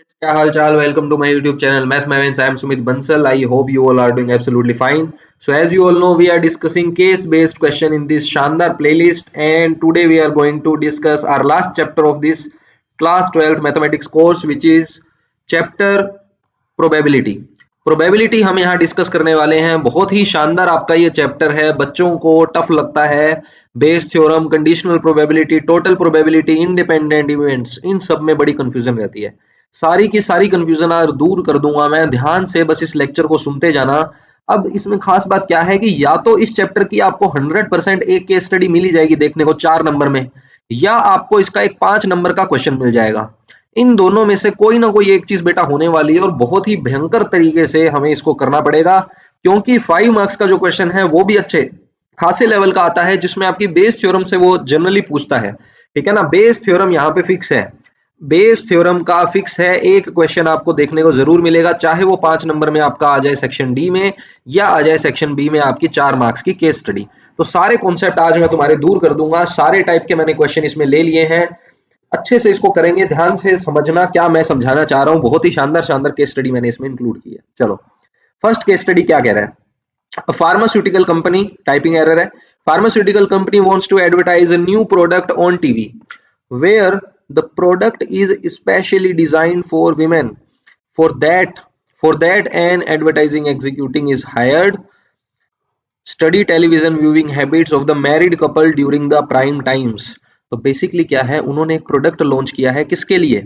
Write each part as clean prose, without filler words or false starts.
क्या हाल चाल welcome to my YouTube channel Math Mavens. I am Sumit Bansal. I hope you all are doing absolutely fine. So as you all know, we are discussing case based question in this Shandar playlist, and today we are going to discuss our last chapter of this class 12th mathematics course, which is chapter probability. Probability हम यहाँ discuss करने वाले हैं। बहुत ही शानदार आपका ये chapter है, बच्चों को टफ लगता है। Bayes theorem, conditional probability, total probability, independent events, इन सब में बड़ी कंफ्यूजन रहती है। सारी की सारी कंफ्यूजन आज दूर कर दूंगा मैं, ध्यान से बस इस लेक्चर को सुनते जाना। अब इसमें खास बात क्या है कि या तो इस चैप्टर की आपको 100% एक केस स्टडी मिल ही जाएगी देखने को 4 नंबर में, या आपको इसका एक 5 नंबर का क्वेश्चन मिल जाएगा। इन दोनों में से कोई ना कोई एक चीज बेटा होने वाली है, और बहुत ही भयंकर तरीके से हमें इसको करना पड़ेगा, क्योंकि 5 मार्क्स का जो क्वेश्चन है वो भी अच्छे खासे लेवल का आता है, जिसमें आपकी बेस थ्योरम से वो जनरली पूछता है। ठीक है ना, बेस थ्योरम यहाँ पे फिक्स है, बेस थ्योरम का फिक्स है। एक क्वेश्चन आपको देखने को जरूर मिलेगा, चाहे वो 5 नंबर में आपका आ जाए सेक्शन डी में, या आ जाए सेक्शन बी में आपकी 4 मार्क्स की केस स्टडी। तो सारे कॉन्सेप्ट आज मैं तुम्हारे दूर कर दूंगा, सारे टाइप के मैंने क्वेश्चन इसमें ले लिए हैं। अच्छे से इसको करेंगे, ध्यान से समझना क्या मैं समझाना चाह रहा हूं। बहुत ही शानदार शानदार केस स्टडी मैंने इसमें इंक्लूड की है। चलो, फर्स्ट केस स्टडी क्या कह रहा है। फार्मास्यूटिकल कंपनी, टाइपिंग एरर है। Pharmaceutical company wants to advertise a new product on TV where the product is specially designed for women. For that an advertising executive is hired. Study television viewing habits of the married couple during the prime times. तो basically क्या है, उन्होंने एक product launch किया है, किसके लिए?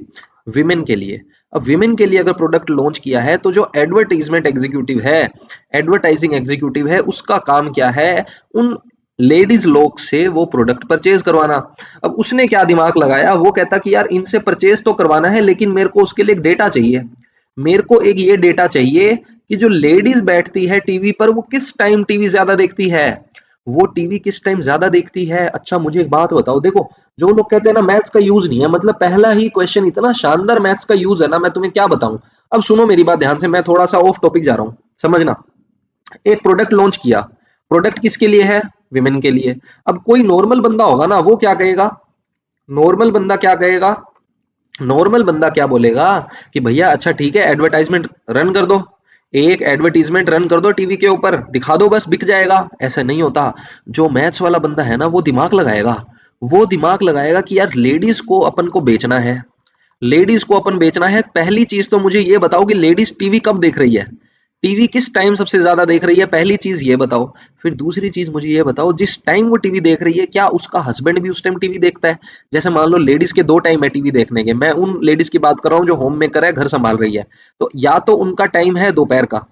Women के लिए। अब विमेन के लिए अगर प्रोडक्ट लॉन्च किया है, तो जो एडवर्टाइजमेंट एग्जीक्यूटिव है, एडवर्टाइजिंग एग्जीक्यूटिव है, उसका काम क्या है? उन लेडीज लोग से वो प्रोडक्ट परचेज करवाना। अब उसने क्या दिमाग लगाया, वो कहता कि यार इनसे परचेज तो करवाना है, लेकिन मेरे को उसके लिए एक डेटा चाहिए। मेरे को एक ये डेटा चाहिए कि जो लेडीज बैठती है टीवी पर, वो किस टाइम टीवी ज्यादा देखती है, वो टीवी किस टाइम ज्यादा देखती है। अच्छा मुझे एक बात बताओ, देखो जो लोग कहते हैं ना मैथ्स का यूज नहीं है, मतलब पहला ही क्वेश्चन इतना शानदार मैथ्स का यूज है ना, मैं तुम्हें क्या बताऊं। अब सुनो मेरी बात ध्यान से, मैं थोड़ा सा ऑफ टॉपिक जा रहा हूं, समझना। एक प्रोडक्ट लॉन्च किया, प्रोडक्ट किसके लिए है? विमेन के लिए। अब कोई नॉर्मल बंदा होगा ना, वो क्या कहेगा? नॉर्मल बंदा क्या कहेगा? नॉर्मल बंदा क्या बोलेगा कि भैया अच्छा ठीक है, एडवर्टाइजमेंट रन कर दो, एक एडवर्टीजमेंट रन कर दो टीवी के ऊपर, दिखा दो बस, बिक जाएगा। ऐसा नहीं होता। जो मैथ्स वाला बंदा है ना, वो दिमाग लगाएगा। वो दिमाग लगाएगा कि यार लेडीज को अपन को बेचना है, लेडीज को अपन बेचना है। पहली चीज तो मुझे ये बताओ कि लेडीज टीवी कब देख रही है, टीवी किस टाइम सबसे ज्यादा देख रही है, पहली चीज ये बताओ। फिर दूसरी चीज मुझे ये बताओ, जिस टाइम वो टीवी देख रही है, क्या उसका हस्बैंड भी उस टाइम टीवी देखता है? जैसे मान लो लेडीज के 2 टाइम है टीवी देखने के, मैं उन लेडीज की बात कर रहा हूँ जो होम मेकर है, घर संभाल रही है। तो या तो उनका टाइम है दोपहर का,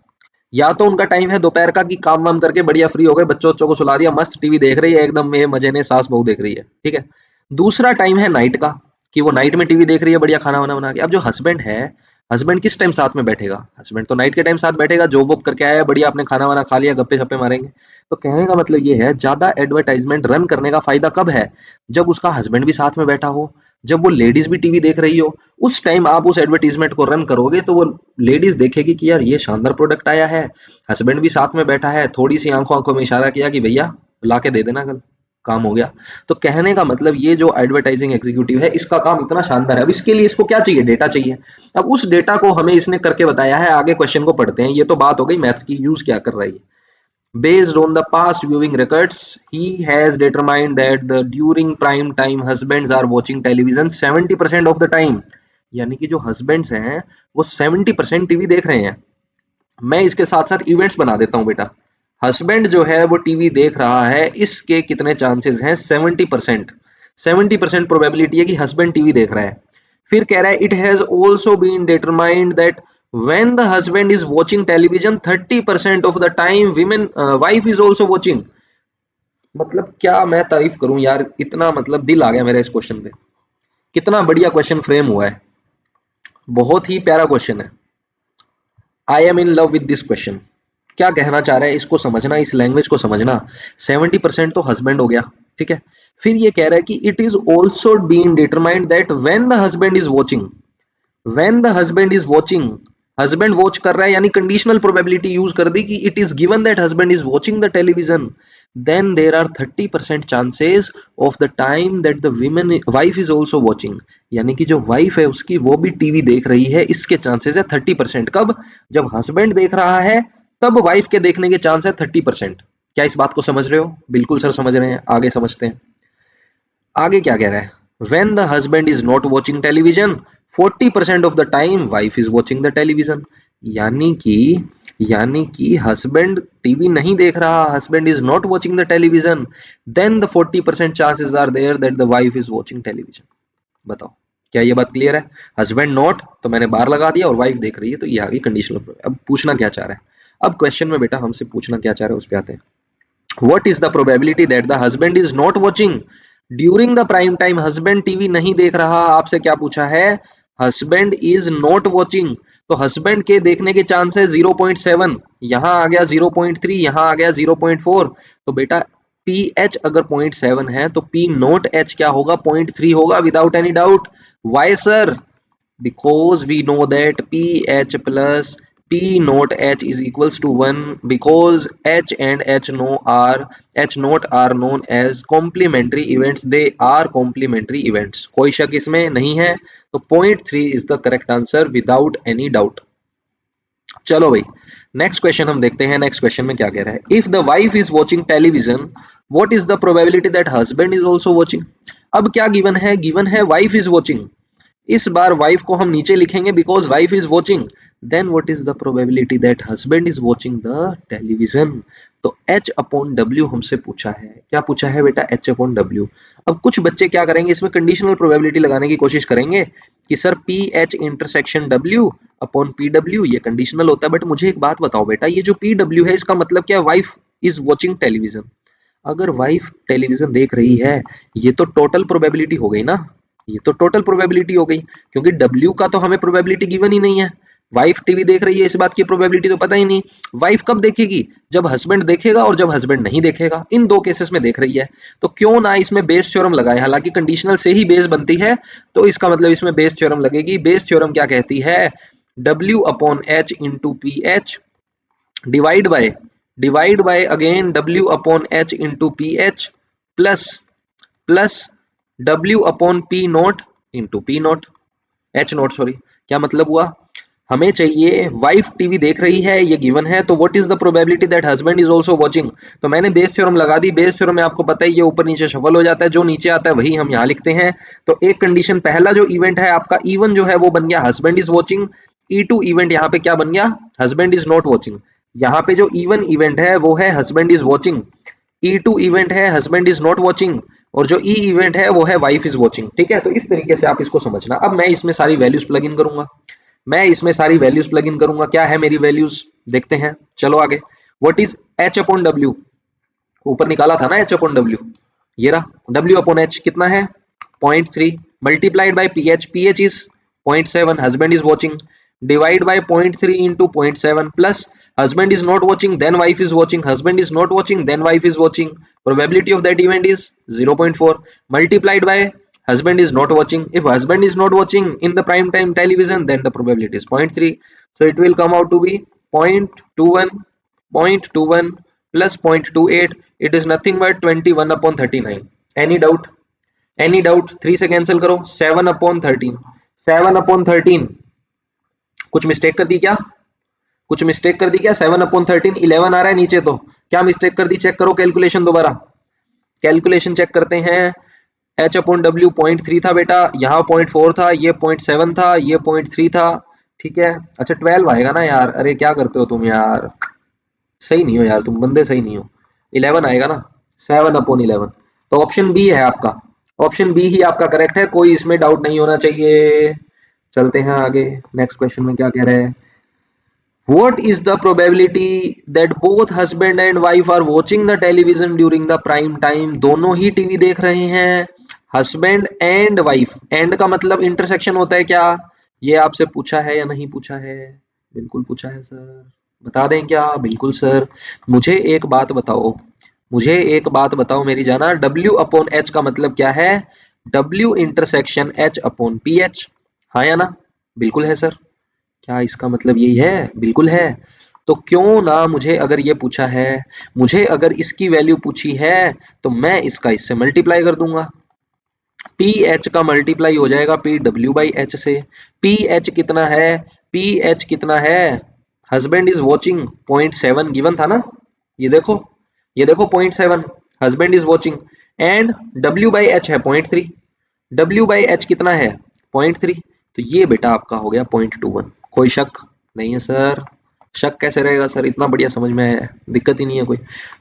या तो उनका टाइम है दोपहर का कि काम वाम करके बढ़िया फ्री हो गए, बच्चों बच्चों को सुला दिया, मस्त टीवी देख रही है एकदम ये मजे ने, सास बहू देख रही है। ठीक है। दूसरा टाइम है नाइट का, कि वो नाइट में टीवी देख रही है बढ़िया खाना वाना बना के। अब जो हस्बैंड है, हस्बैंड किस टाइम साथ में बैठेगा? हस्बैंड तो नाइट के टाइम साथ बैठेगा, जॉब वॉब करके आया है बढ़िया, आपने खाना वाना खा लिया, गप्पे शप्पे मारेंगे। तो कहने का मतलब ये है, ज्यादा एडवर्टाइजमेंट रन करने का फायदा कब है? जब उसका हस्बैंड भी साथ में बैठा हो, जब वो लेडीज भी टीवी देख रही हो, उस टाइम आप उस एडवर्टीजमेंट को रन करोगे तो वो लेडीज देखेगी कि यार ये शानदार प्रोडक्ट आया है, हस्बैंड भी साथ में बैठा है, थोड़ी सी आंखों आंखों में इशारा किया कि भैया ला के दे देना कल, काम हो गया। तो कहने का मतलब ये जो एडवर्टाइजिंग एग्जीक्यूटिव है, इसका काम इतना शानदार है। अब इसके लिए इसको क्या चाहिए? डेटा चाहिए। अब उस डेटा को हमें इसने करके बताया है, आगे क्वेश्चन को पढ़ते हैं। ये तो बात हो गई मैथ्स की, यूज क्या कर रही है। Based on the past viewing records, he has determined that the during prime time husbands are watching television 70% of the time। यानी कि जो husbands हैं वो 70% टीवी देख रहे हैं। मैं इसके साथ साथ इवेंट्स बना देता हूं बेटा। हस्बैंड जो है वो टीवी देख रहा है, इसके कितने चांसेस हैं? 70%। 70% प्रोबेबिलिटी है कि हस्बैंड टीवी देख रहा है। फिर कह रहा है it has also been determined that when the husband is watching television 30% of the time women wife is also watching। मतलब क्या मैं तारीफ करूं यार, इतना मतलब दिल आ गया मेरा इस क्वेश्चन पे। कितना बढ़िया क्वेश्चन फ्रेम हुआ है, बहुत ही प्यारा क्वेश्चन है। I am in love with this question. क्या कहना चाह रहा है, इसको समझना, इस लैंग्वेज को समझना। 70% तो हस्बैंड हो गया, ठीक है। फिर ये कह रहा है कि it is also been determined that when the husband is watching, when the husband is watching husband watch कर रहा है यानी कंडीशनल प्रोबेबिलिटी यूज कर दी कि it is given that husband is watching the television, then there are 30% chances of the time that the women wife is also watching, यानी कि जो वाइफ है उसकी वो भी टीवी देख रही है, इसके चांसेस है 30%। कब? जब हस्बैंड देख रहा है तब वाइफ के देखने के चांस है 30%। क्या इस बात को समझ रहे हो? बिल्कुल सर समझ रहे हैं, आगे समझते हैं। आगे क्या कह रहा है? when the husband is not watching television 40% of the time wife is watching the television, यानी कि हस्बैंड टीवी नहीं देख रहा, husband is not watching the television, then the 40% chances are there that the wife is watching television. बताओ क्या ये बात clear है? हस्बैंड नॉट तो मैंने बार लगा दिया और वाइफ देख रही है, तो ये आ गई कंडीशनल। अब पूछना क्या चाह रहा है? अब क्वेश्चन में बेटा हमसे पूछना क्या चाह रहा है उस पे आते हैं। What is the probability that the husband is not watching during the prime time? Husband TV नहीं देख रहा, आपसे क्या पूछा है? हस्बैंड इज नॉट वॉचिंग, तो हस्बैंड के देखने के चांस है 0.7, यहां आ गया 0.3, यहां आ गया 0.4, तो बेटा पी एच अगर 0.7 है तो पी नोट एच क्या होगा? 0.3 होगा without any doubt. Why sir? because we know that pH plus P naught H is equals to 1 because H and H naught are known as complementary events, they are complementary events, कोई शक इसमें नहीं है, तो 0.3 is the correct answer without any doubt। चलो भाई next question हम देखते हैं। नेक्स्ट क्वेश्चन में क्या कह रहा है? If the wife is watching television what is the probability that husband is also watching? अब क्या गिवन है? गिवन है वाइफ इज वॉचिंग, इस बार वाइफ को हम नीचे लिखेंगे because wife is watching, then what is the probability that husband is watching the television? तो H अपॉन W हमसे पूछा है। क्या पूछा है बेटा? H upon W। अब कुछ बच्चे क्या करेंगे, इसमें कंडीशनल प्रोबेबिलिटी लगाने की कोशिश करेंगे कि sir PH intersection W upon PW ये कंडीशनल होता है, बट मुझे एक बात बताओ बेटा, ये जो PW है इसका मतलब क्या है? Wife is watching television. अगर वाइफ टेलीविजन देख रही है ये तो टोटल प्रोबेबिलिटी हो गई ना, ये तो टोटल प्रोबेबिलिटी हो गई, क्योंकि W का तो हमें प्रोबेबिलिटी गिवन ही नहीं है। वाइफ टीवी देख रही है इस बात की प्रोबेबिलिटी तो पता ही नहीं। वाइफ कब देखेगी? जब हस्बैंड देखेगा और जब हस्बैंड नहीं देखेगा, इन दो केसेस में देख रही है, तो क्यों ना इसमें बेस थ्योरम लगाए। हालांकि कंडीशनल से ही बेस बनती है तो इसका मतलब इसमें बेस थ्योरम लगेगी। बेस थ्योरम क्या कहती है? W upon H into P H divide by again W upon H into P H plus W upon P note into P note H note sorry. क्या मतलब हुआ? हमें चाहिए वाइफ टीवी देख रही है, ये गिवन है, तो what is the probability that husband is also watching? तो मैंने बेस थ्योरम लगा दी। बेस थ्योरम में आपको पता है ये ऊपर नीचे शफल हो जाता है, जो नीचे आता है वही हम यहाँ लिखते हैं। तो एक कंडीशन, पहला जो इवेंट है आपका E1 जो है वो बन गया husband is watching. E2 event यहाँ पे क्या बन गया? Husband is not watching. यहाँ पे जो E1 इवेंट है वो है husband is watching, E2 event है हस्बैंड इज नॉट वॉचिंग, और जो E इवेंट है वो है वाइफ इज वॉचिंग। ठीक है, तो इस तरीके से आप इसको समझना। अब मैं इसमें सारी वैल्यूज प्लग इन करूंगा, क्या है मेरी वैल्यूज देखते हैं। चलो आगे। What is H upon W? ऊपर निकाला था ना H अपॉन डब्ल्यू, ये रहा। W अपॉन H कितना है? 0.3 multiplied by PH is 0.7, husband is watching, divide by 0.3 into 0.7 plus husband is not watching then wife is watching, husband is not watching then wife is watching, probability of that event is 0.4 multiplied by husband is not watching. If husband is not watching in the prime time television, then the probability is 0.3. So it will come out to be 0.21 plus 0.28. It is nothing but 21 upon 39. Any doubt? Any doubt? 3 से cancel करो। 7 upon 13, 7 upon 13। कुछ mistake कर दी क्या? 7 upon 13 11 आ रहा है नीचे, तो क्या मिस्टेक कर दी? चेक करो कैलकुलेशन दोबारा, कैलकुलेशन चेक करते हैं। H अपॉन डब्ल्यू 0.3 था बेटा, यहाँ 0.4 था, ये 0.7 था, ये 0.3 था। ठीक है, अच्छा 12 आएगा ना यार? अरे क्या करते हो तुम यार, सही नहीं हो यार, तुम बंदे सही नहीं हो। 11 आएगा ना, 7 अपॉन 11। तो ऑप्शन बी है आपका, ऑप्शन बी ही आपका करेक्ट है, कोई इसमें डाउट नहीं होना चाहिए। चलते हैं आगे। नेक्स्ट क्वेश्चन में क्या कह रहे हैं? What is the probability that both husband and wife are watching the television during the prime time? दोनों ही टीवी देख रहे हैं, हस्बैंड एंड वाइफ। एंड का मतलब इंटरसेक्शन होता है क्या? ये आपसे पूछा है या नहीं पूछा है? बिल्कुल पूछा है सर, बता दें क्या? बिल्कुल सर। मुझे एक बात बताओ मेरी जाना, W अपॉन H का मतलब क्या है? W intersection H upon PH, हाँ या ना? बिल्कुल है सर। क्या इसका मतलब यही है? बिल्कुल है। तो क्यों ना मुझे अगर ये पूछा है, मुझे अगर इसकी वैल्यू पूछी है, तो मैं इसका इससे मल्टीप्लाई कर दूंगा। पी एच का मल्टीप्लाई हो जाएगा पी डब्ल्यू बाई एच से। पी एच कितना है? पी एच कितना है? हस्बैंड इज वॉचिंग 0.7 गिवन था ना, ये देखो, ये देखो 0.7, husband is watching, and W by H है 0.3। डब्ल्यू बाई एच कितना है? 0.3। तो ये बेटा आपका हो गया 0.21। कोई शक नहीं है सर? शक कैसे रहेगा सर, इतना बढ़िया समझ में आया है, दिक्कत ही नहीं है कोई।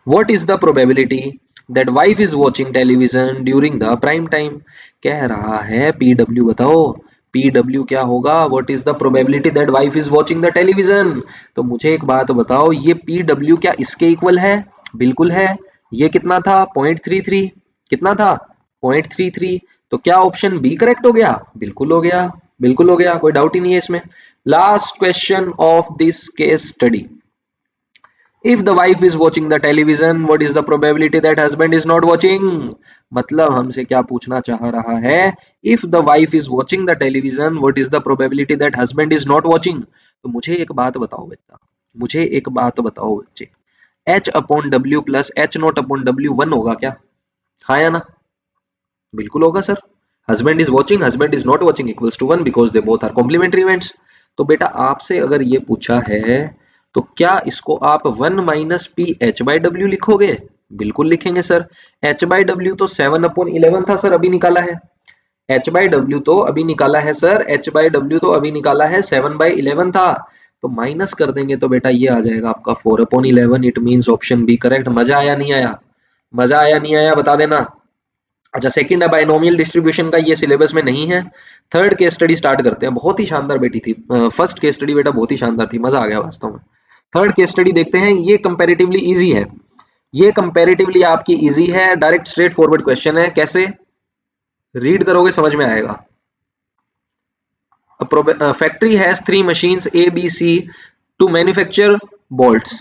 What is the probability that wife is watching television during the prime time? कह रहा है पी डब्ल्यू बताओ। पी डब्ल्यू क्या होगा? What is the probability that wife is watching the television? तो मुझे एक बात बताओ, ये पी डब्ल्यू क्या इसके इक्वल है? बिल्कुल है। ये कितना था? 0.33। कितना था? 0.33। तो क्या ऑप्शन बी करेक्ट हो गया? बिल्कुल हो गया, बिल्कुल हो गया, कोई डाउट ही नहीं है इसमें। Last question of this case study. If the wife is watching the television, what is the probability that husband is not watching? मतलब हमसे क्या पूछना चाह रहा है? If the wife is watching the television, what is the probability that husband is not watching? तो मुझे एक बात बताओ बेटा, मुझे एक बात बताओ बच्चे, H upon W plus H not upon W one होगा क्या? हाँ या ना? बिल्कुल होगा sir. Husband is watching, husband is not watching equals to one because they both are complementary events. तो बेटा आपसे अगर ये पूछा है, तो क्या इसको आप one minus P H by W लिखोगे? बिल्कुल लिखेंगे सर। एच बाई डब्ल्यू तो 7/11 था सर, अभी निकाला है। एच बाई डब्ल्यू तो अभी निकाला है सर, एच बाई डब्ल्यू तो अभी निकाला है, 7/11 था। तो माइनस कर देंगे तो बेटा ये आ जाएगा आपका 4/11। It means option B correct. मजा आया नहीं आया? मजा आया नहीं आया बता देना। अच्छा, सेकंड है बाइनोमियल डिस्ट्रीब्यूशन का, ये सिलेबस में नहीं है। थर्ड केस स्टडी स्टार्ट करते हैं, बहुत ही शानदार बेटी थी। फर्स्ट केस स्टडी बेटा बहुत ही शानदार थी, मजा आ गया वास्तव में। थर्ड केस स्टडी देखते हैं, ये कंपैरेटिवली इजी है। ये कंपैरेटिवली आपकी इजी है, डायरेक्ट स्ट्रेट फॉरवर्ड क्वेश्चन है। कैसे रीड करोगे समझ में आएगा। Factory has 3 machines A B C to manufacture bolts.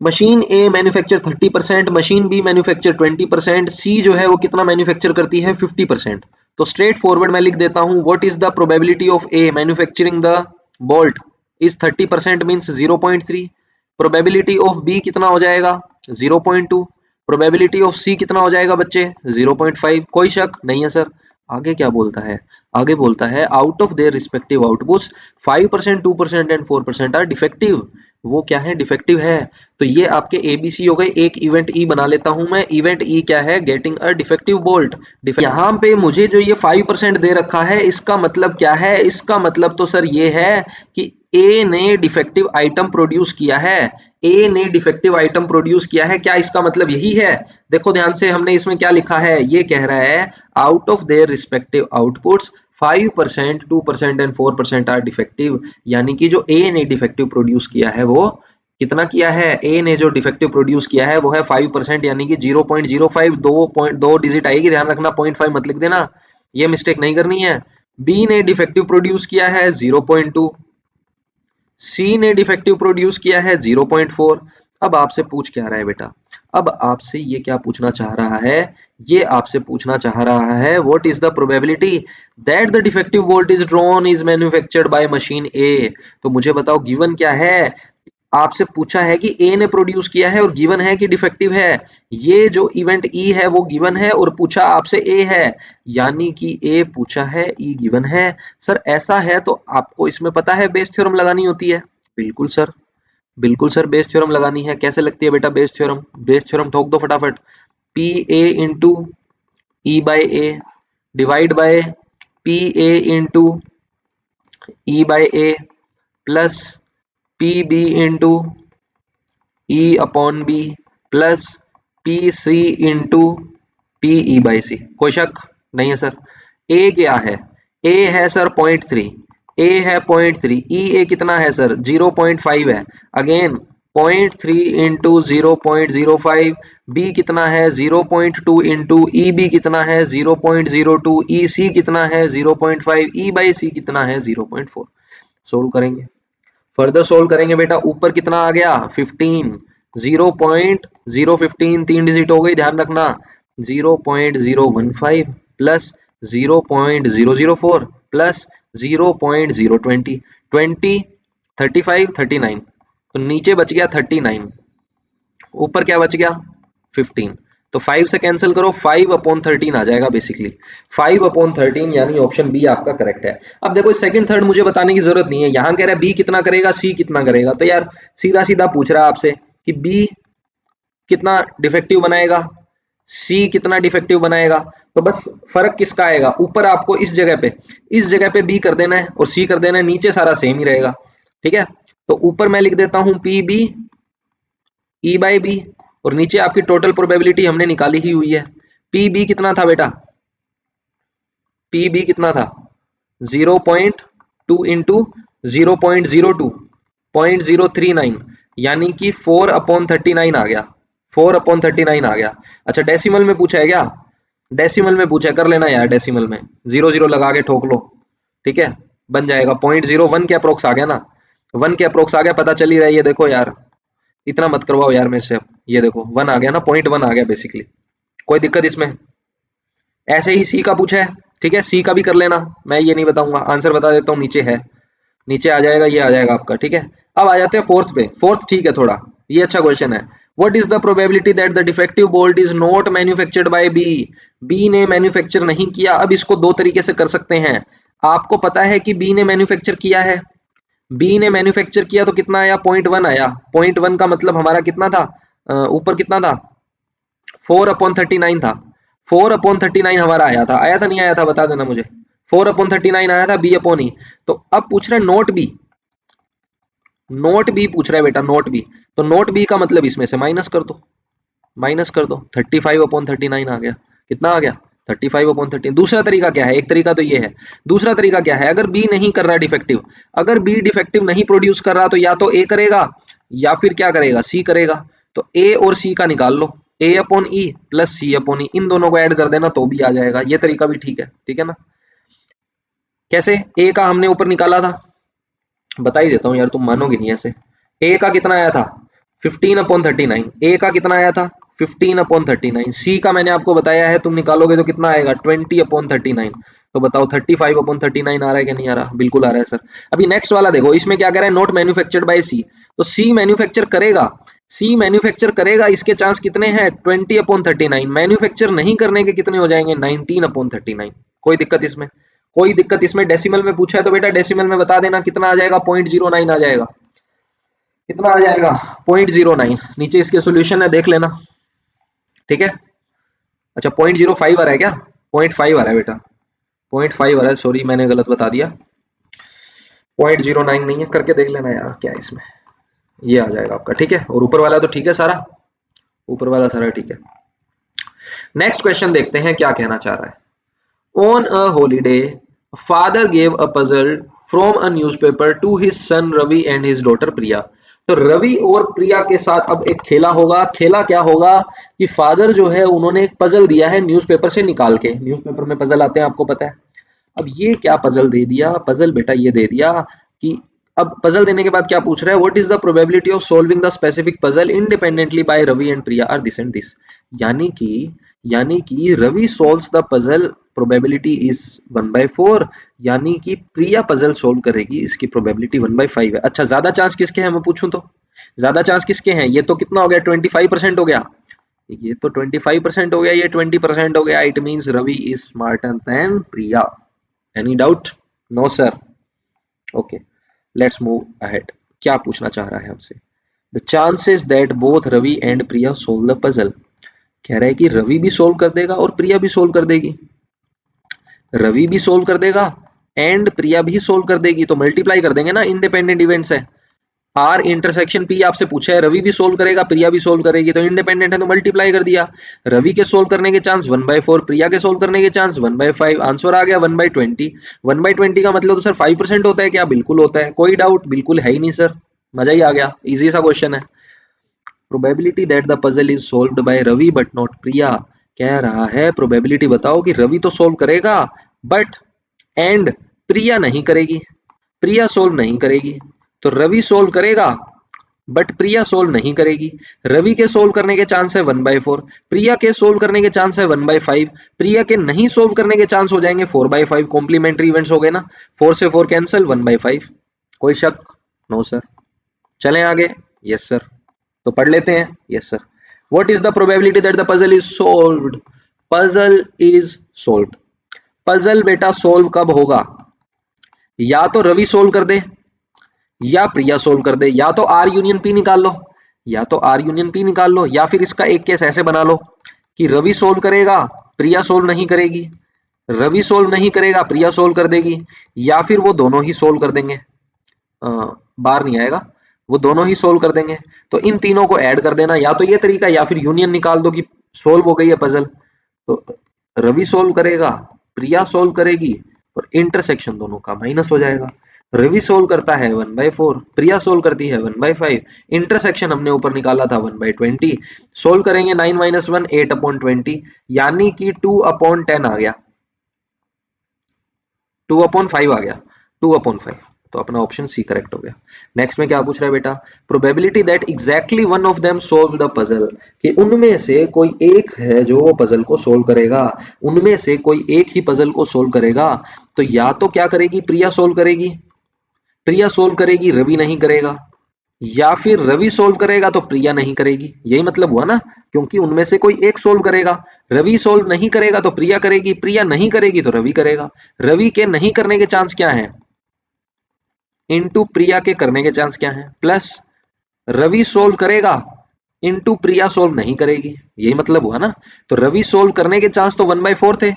Machine A manufacture 30%, machine B manufacture 20%, C जो है वो कितना मैन्युफैक्चर करती है? 50%। तो स्ट्रेट फॉरवर्ड मैं लिख देता हूं, what is the probability of A manufacturing the bolt is 30% means 0.3। Probability of B कितना हो जाएगा? 0.2। प्रोबेबिलिटी ऑफ सी कितना हो जाएगा बच्चे? 0.5। कोई शक नहीं है सर? आगे क्या बोलता है? आगे बोलता है out of their respective outputs 5%, 2% and 4% are defective. वो क्या है? डिफेक्टिव है। तो ये आपके एबीसी हो गए। एक इवेंट ई बना लेता हूं मैं। इवेंट ई क्या है? Getting a defective bolt. यहाँ पे मुझे जो ये 5% दे रखा है, इसका मतलब क्या है? इसका मतलब तो सर ये है कि ए ने डिफेक्टिव आइटम प्रोड्यूस किया है। ए ने डिफेक्टिव आइटम प्रोड्यूस किया है, क्या इसका मतलब यही है? देखो ध्यान से, हमने इसमें क्या लिखा है? ये कह रहा है out of their respective outputs 5%, 2% and 4% are defective. यानी कि जो ए ने डिफेक्टिव प्रोड्यूस किया है वो कितना किया है? ए ने जो डिफेक्टिव प्रोड्यूस किया है वो है 5%, यानी कि 0.05। दो डिजिट आएगी, ध्यान रखना, 0.5 मत लिख देना, ये मिस्टेक नहीं करनी है। बी ने डिफेक्टिव प्रोड्यूस किया है 0.2, सी ने डिफेक्टिव प्रोड्यूस किया है 0.4। अब आपसे पूछ क्या रहा है बेटा? अब आपसे ये क्या पूछना चाह रहा है? ये आपसे पूछना चाह रहा है what is the probability that the defective bolt is drawn is manufactured by machine A. तो मुझे बताओ गिवन क्या है? आपसे पूछा है कि ए ने प्रोड्यूस किया है और गिवन है कि डिफेक्टिव है। ये जो इवेंट ई है वो गिवन है और पूछा आपसे ए है, यानी कि ए पूछा है, ई गिवन है। सर ऐसा है तो आपको इसमें पता है बेस थ्योरम लगानी होती है। बिल्कुल सर, बिल्कुल सर, बेस थ्योरम लगानी है। कैसे लगती है बेटा बेस थ्योरम? बेस थ्योरम ठोक दो फटाफट। P A into E by A divide by P A into E by A plus P B into E upon B plus P C into P E by C. कोई शक नहीं है sir? ए क्या है? ए है सर 0.3, ए है 0.3, ई ए कितना है सर? 0.5 है। अगेन 0.3 इंटू 0.05, बी कितना है? 0.2 इंटू ई बी कितना है? 0.02, ई सी कितना है? 0.5, ई बाई सी कितना है? 0.4। सोल्व करेंगे, फर्दर सोल्व करेंगे बेटा। ऊपर कितना आ गया? 15। 0.015 तीन डिजिट हो गई, ध्यान रखना। 0.015 प्लस 0.004 प्लस 0.020, 20, 35, 39, तो नीचे बच गया 39, ऊपर क्या बच गया 15, तो 5 से कैंसिल करो, 5/13 आ जाएगा बेसिकली, 5/13, यानी ऑप्शन बी आपका करेक्ट है। अब देखो सेकंड थर्ड मुझे बताने की जरूरत नहीं है, यहां कह रहा है बी कितना करेगा, सी कितना करेगा, तो यार सीधा सीधा पूछ रहा है आपसे कि बी कितना डिफेक्टिव बनाएगा, सी कितना डिफेक्टिव बनाएगा, तो बस फर्क किसका आएगा, ऊपर आपको इस जगह पे बी कर देना है और सी कर देना है, नीचे सारा सेम ही रहेगा, ठीक है। तो ऊपर मैं लिख देता हूं P B E by B, और नीचे आपकी टोटल प्रोबेबिलिटी हमने निकाली ही हुई है। पी बी कितना था बेटा, पी बी कितना था 0.2 इंटू 0.02, 0.039, यानी कि 4/39 आ गया, 4/39 आ गया। अच्छा डेसिमल में पूछा है क्या, डेसिमल में पूछा है, कर लेना यार, डेसिमल में 0 0 लगा के ठोक लो, ठीक है, बन जाएगा 0.01 के अप्रोक्स आ गया ना, 1 के अप्रोक्स आ गया, पता चल ही रहा है, ये देखो यार, इतना मत करवाओ यार मेरे से, अब ये देखो 1 आ गया ना, 0.1 आ गया बेसिकली, कोई दिक्कत इसमें। ऐसे ही सी का पूछा है, ठीक है, सी का भी कर लेना, मैं ये नहीं बताऊंगा, आंसर बता देता हूँ, नीचे है, नीचे आ जाएगा, ये आ जाएगा आपका, ठीक है। अब आ जाते हैं फोर्थ पे, फोर्थ ठीक है थोड़ा, ये अच्छा क्वेश्चन है। What is the probability that the defective bolt is not manufactured by B, B ने मैन्युफैक्चर नहीं किया। अब इसको दो तरीके से कर सकते हैं, आपको पता है कि बी ने मैन्युफैक्चर किया है, बी ने मैन्युफैक्चर किया तो कितना आया, 0.1 आया, 0.1 का मतलब हमारा कितना था, ऊपर कितना था 4/39 था, 4/39 हमारा आया था नहीं आया था, बता देना मुझे, 4/39 आया था बी अपॉन ई। तो अब पूछ रहा है नोट बी, नोट बी पूछ रहा है बेटा, नोट बी, तो नोट बी का मतलब इसमें से माइनस कर दो, माइनस कर दो, 35/39 आ गया, कितना आ गया 35/13। दूसरा तरीका क्या है, एक तरीका तो ये है, दूसरा तरीका क्या है, अगर बी नहीं कर रहा डिफेक्टिव, अगर बी डिफेक्टिव नहीं प्रोड्यूस कर रहा, तो या तो ए करेगा या फिर क्या करेगा, सी करेगा, तो ए और सी का निकाल लो, ए अपॉन ई प्लस सी अपॉन ई, इन दोनों को ऐड कर देना तो भी आ जाएगा, ये तरीका भी ठीक है ना। कैसे, ए का हमने ऊपर निकाला था, बता ही देता हूँ यार, तुम मानोगे नहीं ऐसे। ए का कितना आया था 15/39, ए का कितना आया था 15/39, सी का मैंने आपको बताया है, तुम निकालोगे तो कितना आएगा 20/39, तो बताओ 35/39 आ रहा है क्या, नहीं आ रहा, बिल्कुल आ रहा है सर। अभी नेक्स्ट वाला देखो, इसमें क्या कह रहा है, नॉट मैन्युफैक्चर्ड बाय सी, तो सी मैन्युफैक्चर करेगा, सी मैन्युफैक्चर करेगा, इसके चांस कितने हैं 20/39, मैन्युफैक्चर नहीं करने के कितने हो जाएंगे 19/39, कोई दिक्कत इसमें, कोई दिक्कत इसमें। डेसिमल में पूछा है तो बेटा डेसिमल में बता देना कितना आ जाएगा, 0.09 आ जाएगा, कितना आ जाएगा 0.09, नीचे इसके सॉल्यूशन है देख लेना, ठीक है। अच्छा 0.05 आ रहा है क्या, 0.5 आ रहा है बेटा, 0.5 आ रहा है, सॉरी मैंने गलत बता दिया, 0.09 नहीं है, करके देख लेना यार क्या है इसमें, ये आ जाएगा आपका, ठीक है। और ऊपर वाला तो ठीक है सारा, ऊपर वाला सारा ठीक है। नेक्स्ट क्वेश्चन देखते हैं क्या कहना चाह रहा है। On a holiday father gave a puzzle from a newspaper to his son Ravi and his daughter Priya, तो रवि और प्रिया के साथ अब एक खेला होगा, खेला क्या होगा कि फादर जो है उन्होंने एक पजल दिया है न्यूज़पेपर से निकाल के, न्यूज़पेपर में पजल आते हैं आपको पता है। अब ये क्या पजल दे दिया, पजल बेटा ये दे दिया कि अब पजल देने के बाद क्या पूछ रहा है, what is the probability of solving the specific puzzle independently by Ravi and Priya are this and this, यानी कि Ravi solves the puzzle, probability is 1/4, यानी कि प्रिया पजल सोल्व करेगी, इसकी प्रोबेबिलिटी 1/5 है। अच्छा ज्यादा चांस किसके हैं मैं पूछूं तो, ज्यादा चांस किसके हैं, ये तो कितना हो गया 25% हो गया, ये तो 25% हो गया, ये 20% हो गया, it means Ravi is smarter than Priya. Any doubt, no sir, okay let's move ahead. क्या पूछना चाह रहा है हमसे, the chances that both Ravi and Priya solve the puzzle, कह रहा है कि रवि भी सोल्व कर देगा और प्रिया भी सोल्व कर देगी, रवि भी सोल्व कर देगा एंड प्रिया भी सोल्व कर देगी, तो मल्टीप्लाई कर देंगे ना, इंडिपेंडेंट इवेंट्स है, आर इंटरसेक्शन पी आपसे पूछा है, रवि भी सोल्व करेगा प्रिया भी सोल्व करेगी, तो इंडिपेंडेंट है तो मल्टीप्लाई कर दिया, रवि के सोल्व करने के चांस 1/4, प्रिया के सोल्व करने के चांस 1/5, आंसर आ गया 1/20, 1/20 का मतलब तो सर 5% होता है क्या, बिल्कुल होता है, कोई डाउट बिल्कुल है ही नहीं सर, मजा ही आ गया, इजी सा क्वेश्चन है। Probability that the puzzle is solved by Ravi but not Priya, कह रहा है प्रोबेबिलिटी बताओ कि रवि तो सोल्व करेगा बट एंड प्रिया नहीं करेगी, प्रिया सोल्व नहीं करेगी, तो रवि सोल्व करेगा बट प्रिया सोल्व नहीं करेगी। रवि के सोल्व करने के चांस है 1/4, प्रिया के सोल्व करने के चांस है 1/5, प्रिया के नहीं सोल्व करने के चांस हो जाएंगे 4/5। कॉम्प्लीमेंट्री इवेंट्स हो गए ना, 4 से 4 कैंसिल, 1/5। कोई शक? No sir. चलें आगे? Yes sir. तो पढ़ लेते हैं। Yes sir. What is the probability that the puzzle is solved? Puzzle is solved. Puzzle बेटा सोल्व कब होगा? या तो रवि सोल्व कर दे या प्रिया सोल्व कर दे, या तो आर यूनियन पी निकाल लो, या तो आर यूनियन पी निकाल लो, या फिर इसका एक केस ऐसे बना लो कि रवि सोल्व करेगा, प्रिया सोल्व नहीं करेगी, रवि सोल्व नहीं करेगा, प्रिया सोल्व कर देगी, या फिर वो दोनों ही सोल्व कर देंगे। बाहर नहीं आएगा, वो दोनों ही सोल्व कर देंगे। तो इन तीनों को ऐड कर देना, या तो ये तरीका, या फिर यूनियन निकाल दो कि सोल्व हो गई है पजल। तो रवि सोल्व करेगा, प्रिया सोल्व करेगी, और इंटरसेक्शन दोनों का माइनस हो जाएगा। रवि सोल्व करता है 1/4, प्रिया सोल्व करती है 1/5, इंटरसेक्शन हमने ऊपर निकाला था 1/20। सोल्व करेंगे 9 - 1 8/20, यानी कि 2/10 आ गया, 2/5 आ गया, 2/5। तो अपना ऑप्शन सी करेक्ट हो गया। नेक्स्ट में क्या पूछ रहा है बेटा? Probability that exactly one of them solve the puzzle, कि उनमें से कोई एक है जो वो पजल को सोल्व करेगा, उनमें से कोई एक ही पजल को सोल्व करेगा। तो या तो क्या करेगी, प्रिया सोल्व करेगी, प्रिया सोल्व करेगी, रवि नहीं करेगा, या फिर रवि सोल्व करेगा तो प्रिया नहीं करेगी। यही मतलब हुआ ना, क्योंकि उनमें से कोई एक सोल्व करेगा। रवि सोल्व नहीं करेगा तो प्रिया करेगी, प्रिया नहीं करेगी तो रवि करेगा। रवि के नहीं करने के चांस क्या है, इनटू प्रिया के करने के चांस क्या है, प्लस रवि सोल्व करेगा इनटू प्रिया सोल्व नहीं करेगी। यही मतलब हुआ ना। तो रवि सोल्व करने के चांस तो 1/4 थे,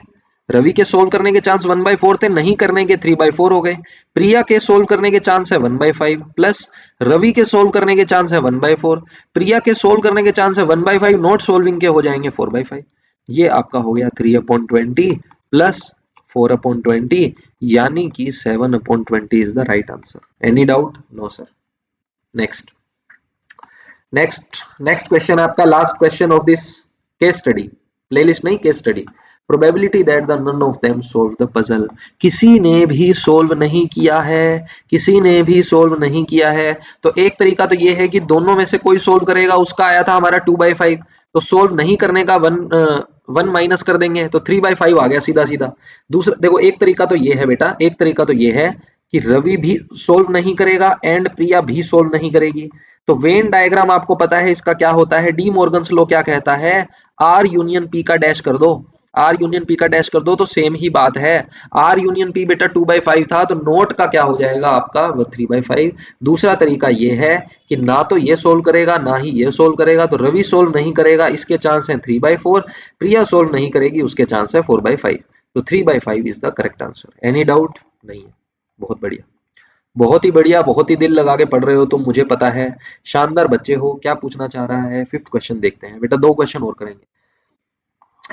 रवि के सोल्व करने के चांस 1/4 थे, नहीं करने के 3/4 हो गए। प्रिया के सोल्व करने के चांस है 1/5, प्लस रवि के सोल्व करने के चांस है 1/4, प्रिया के सोल्व करने के चांस है 1/5, नॉट सोल्विंग के हो जाएंगे 4/5। ये आपका हो गया 3/20 प्लस 4/20, यानी कि 7/20 is the right answer. Any doubt? No sir. Next next question आपका, last question of this case study, playlist नहीं, case study. Probability that the none of them solve the puzzle, किसी ने भी सोल्व नहीं किया है, किसी ने भी सोल्व नहीं किया है। तो एक तरीका तो ये है कि दोनों में से कोई सोल्व करेगा, उसका आया था हमारा 2/5, तो सोल्व नहीं करने का 1 माइनस कर देंगे तो 3/5 आ गया सीधा सीधा। दूसरा देखो, एक तरीका तो ये है बेटा, एक तरीका तो ये है कि रवि भी सोल्व नहीं करेगा एंड प्रिया भी सोल्व नहीं करेगी। तो वेन डायग्राम आपको पता है इसका क्या होता है, डी मॉर्गन्स लॉ क्या कहता है, आर यूनियन पी का डैश कर दो, आर यूनियन पी का डैश कर दो, तो सेम ही बात है। आर यूनियन पी बेटा 2/5 था, तो नोट का क्या हो जाएगा आपका, वो 3/5। दूसरा तरीका ये है कि ना तो ये सोल्व करेगा ना ही ये सोल्व करेगा, तो रवि सोल्व नहीं करेगा, इसके चांस हैं 3/4, प्रिया सोल्व नहीं करेगी, उसके चांस है 4/5। तो 3/5 is the correct answer. Any doubt? नहीं है। बहुत बढ़िया, बहुत ही बढ़िया, बहुत ही दिल लगा के पढ़ रहे हो तुम, मुझे पता है। शानदार बच्चे हो। क्या पूछना चाह रहा है? फिफ्थ क्वेश्चन देखते हैं बेटा, 2 क्वेश्चन और करेंगे।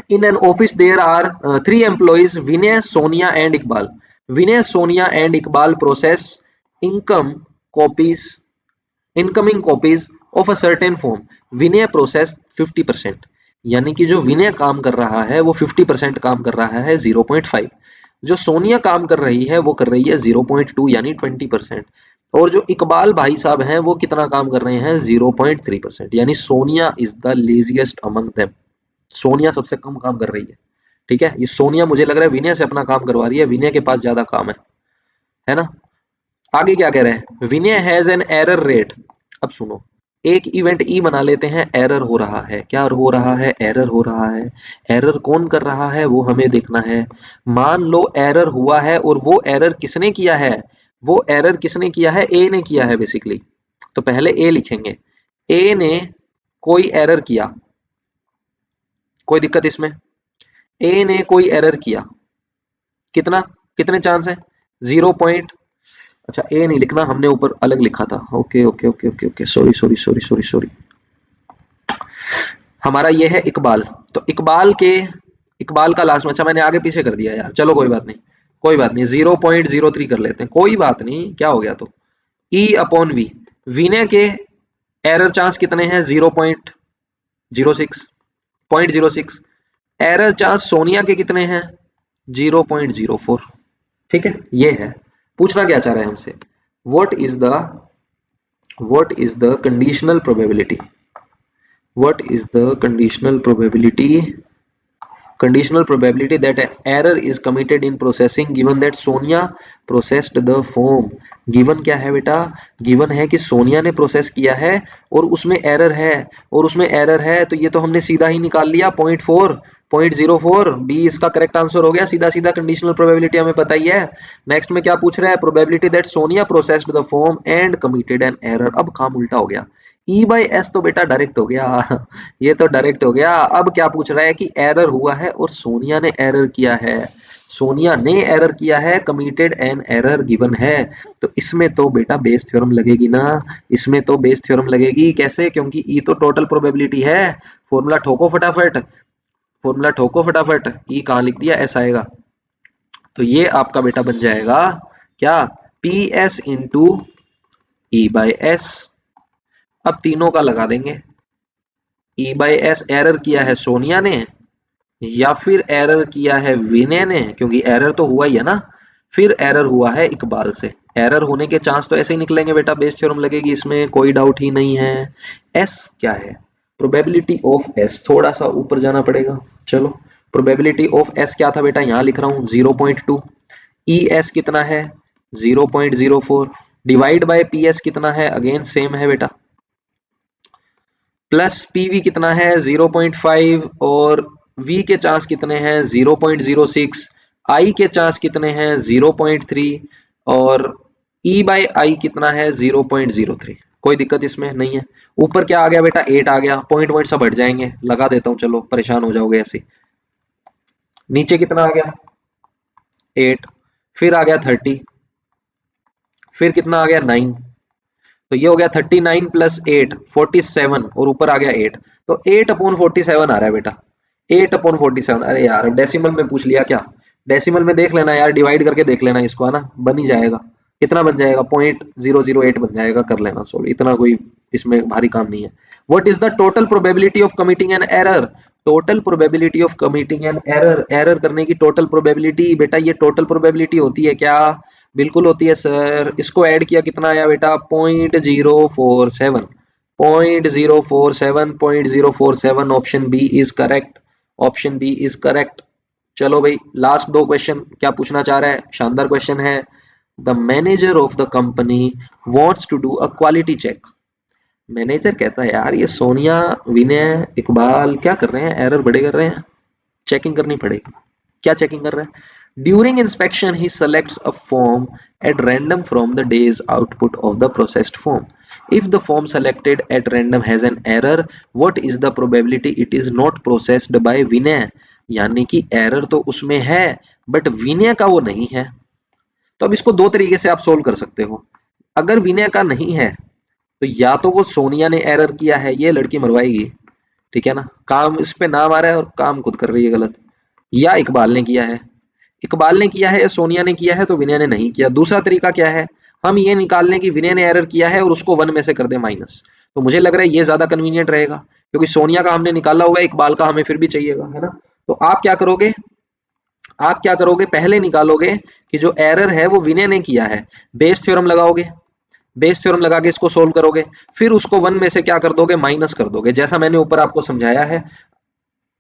In an office there are 3 employees, Vinay, Sonia and Iqbal. Vinay, Sonia and Iqbal process income copies, incoming copies of a certain form. Vinay process 50%, यानी कि जो विनय काम कर रहा है वो 50% काम कर रहा है 0.5, जो सोनिया काम कर रही है वो कर रही है 0.2 यानी 20%, और जो इकबाल भाई साहब हैं वो कितना काम कर रहे हैं 0.3%, यानी Sonia is the laziest among them. Sonia सबसे कम काम कर रही है। ठीक है, ये सोनिया मुझे लग रहा है विनय से अपना काम करवा रही है, विनय के पास ज्यादा काम है ना। आगे क्या कह रहे हैं, विनय हैज एन एरर रेट। अब सुनो, एक इवेंट ई बना लेते हैं, एरर हो रहा है, क्या हो रहा है, एरर हो रहा है। एरर कौन कर रहा है वो हमें देखना है। मान लो एरर हुआ है, और वो एरर किसने किया है, वो एरर किसने किया है, ए ने किया है बेसिकली। तो पहले ए लिखेंगे, ए ने कोई एरर किया, कोई दिक्कत इसमें, ए ने कोई एरर किया, कितना, कितने चांस है, 0 पॉइंट, अच्छा ए नहीं लिखना, हमने ऊपर अलग लिखा था। Okay okay okay okay okay, sorry sorry sorry sorry sorry. हमारा ये है इकबाल, तो इकबाल का लास्ट में, अच्छा मैंने आगे पीछे कर दिया यार, चलो कोई बात नहीं, कोई बात नहीं, 0.03 कर लेते हैं, कोई बात नहीं, क्या हो गया तो, ई अपॉन वी। विनय के एरर चांस कितने हैं, 0.06, 0.06। एरर चांस सोनिया के कितने हैं, 0.04। ठीक है, ये है। पूछना क्या चाह रहे हैं हमसे, what is the what is the conditional probability, what is the conditional probability that an error is committed in processing given that Sonia processed the form। given क्या है बेटा, given है कि सोनिया ने प्रोसेस किया है और उसमें एरर है, और उसमें एरर है तो ये तो हमने सीधा ही निकाल लिया 0.04 बी इसका करेक्ट आंसर हो गया, सीधा सीधा कंडीशनल प्रोबेबिलिटी हमें पता ही है। नेक्स्ट में क्या पूछ रहा है, probability that Sonia processed the form and committed an error. अब काम उल्टा हो गया, ई बाई एस तो बेटा डायरेक्ट हो गया ये तो डायरेक्ट हो गया। अब क्या पूछ रहा है कि एरर हुआ है और सोनिया ने एरर किया है, सोनिया ने एरर किया है, कमिटेड एन एरर गिवन है। तो इसमें तो बेटा बेस थ्योरम लगेगी ना, इसमें तो बेस थ्योरम लगेगी। कैसे, क्योंकि ई तो टोटल प्रोबेबिलिटी है। फॉर्मूला ठोको फटाफट, फॉर्मूला ठोको फटाफट, ई कहां लिख दिया, एस आएगा। तो ये आपका बेटा बन जाएगा क्या, P S into E by S. अब तीनों का लगा देंगे, ई बाई एस एरर किया है सोनिया ने या फिर एरर किया है विनय ने, क्योंकि एरर तो हुआ ही है ना, फिर एरर हुआ है इकबाल से। एरर होने के चांस तो ऐसे ही निकलेंगे बेटा, बेस थ्योरम लगेगी, इसमें कोई डाउट ही नहीं है। एस क्या है, प्रोबेबिलिटी ऑफ एस, थोड़ा सा ऊपर जाना पड़ेगा। चलो, प्रोबेबिलिटी ऑफ एस क्या था बेटा, यहां लिख रहा हूं 0.2। ई एस कितना है 0.04, डिवाइड बाय पी एस कितना है, अगेन सेम है बेटा, प्लस पीवी कितना है 0.5 और वी के चांस कितने हैं 0.06, आई के चांस कितने हैं 0.3 और ई बाई आई कितना है 0.03। कोई दिक्कत इसमें नहीं है। ऊपर क्या आ गया बेटा, 8 आ गया, पॉइंट पॉइंट सब हट जाएंगे, लगा देता हूं, चलो परेशान हो जाओगे ऐसे। नीचे कितना आ गया 8, फिर आ गया 30, फिर कितना आ गया 9, तो ये हो गया 39 प्लस 8 47 और ऊपर आ गया 8, तो 8/47 आ रहा है बेटा, 8/47। अरे यार डेसिमल में पूछ लिया क्या, डेसिमल में देख लेना यार, डिवाइड करके देख लेना इसको, है ना, बन ही जाएगा। कितना बन जाएगा, 0.008 बन जाएगा, कर लेना सॉल्व, इतना कोई इसमें भारी काम नहीं है। What is the total probability of committing an error, total probability of committing an error, error करने की टोटल प्रोबेबिलिटी, बेटा ये टोटल प्रोबेबिलिटी होती है क्या, बिल्कुल होती है सर। इसको ऐड किया कितना आया बेटा 0.047, 0.047 option B is correct, option B is correct. चलो भाई लास्ट दो क्वेश्चन, क्या पूछना चाह रहा है, शानदार क्वेश्चन है। The manager of the company wants to do a quality check. Manager कहता है यार ये सोनिया, विनय, इकबाल क्या कर रहे हैं, एरर बड़े कर रहे हैं, चेकिंग करनी पड़ेगी। क्या चेकिंग कर रहे हैं, during inspection he selects a form at random from the day's output of the processed form. If the form selected at random has an error, what is the probability it is not processed by Vinay? यानी कि error तो उसमें है but विनय का वो नहीं है। तो अब इसको दो तरीके से आप सोल्व कर सकते हो। अगर विनय का नहीं है तो या तो वो सोनिया ने एरर किया है, ये लड़की मरवाएगी, ठीक है ना, काम इस पे नाम आ रहा है और काम खुद कर रही है गलत, या इकबाल ने किया है, इकबाल ने किया है या सोनिया ने किया है तो विनय ने नहीं किया। दूसरा तरीका क्या है, हम ये निकाल लें कि विनय ने एरर किया है और उसको 1 में से कर दे माइनस। तो मुझे लग रहा है ये ज्यादा कन्वीनियंट रहेगा, क्योंकि सोनिया का हमने निकाला हुआ है, इकबाल का हमें फिर भी चाहिएगा, है ना। तो आप क्या करोगे, आप क्या करोगे, पहले निकालोगे कि जो एरर है वो विनय ने किया है, बेस थ्योरम लगाओगे, बेस थ्योरम लगा के इसको सोल्व करोगे, फिर उसको 1 में से क्या कर दोगे, माइनस कर दोगे, जैसा मैंने ऊपर आपको समझाया है,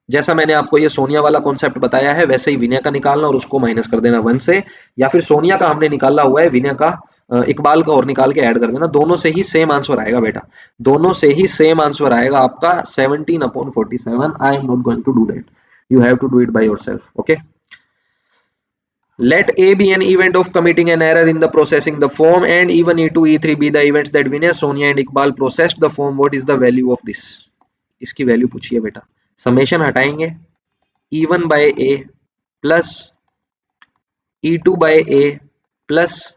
जैसा मैंने आपको ये सोनिया वाला कॉन्सेप्ट बताया है वैसे ही विनय का निकालना और उसको माइनस कर देना 1 से, या फिर सोनिया का हमने निकाला हुआ है, विनय का इकबाल का और निकाल के ऐड कर देना, दोनों से ही सेम आंसर आएगा बेटा, दोनों से ही सेम आंसर आएगा आपका 17/47। I am not going to do that, you have to do it by yourself, okay. Let A be an event of committing an error in the processing the form and even E2 E3 be the events that Vinay, Sonia and Iqbal processed the form. What is the value of this? इसकी value पूछिए बेटा, summation हटाएंगे, E1 by A plus E2 by A plus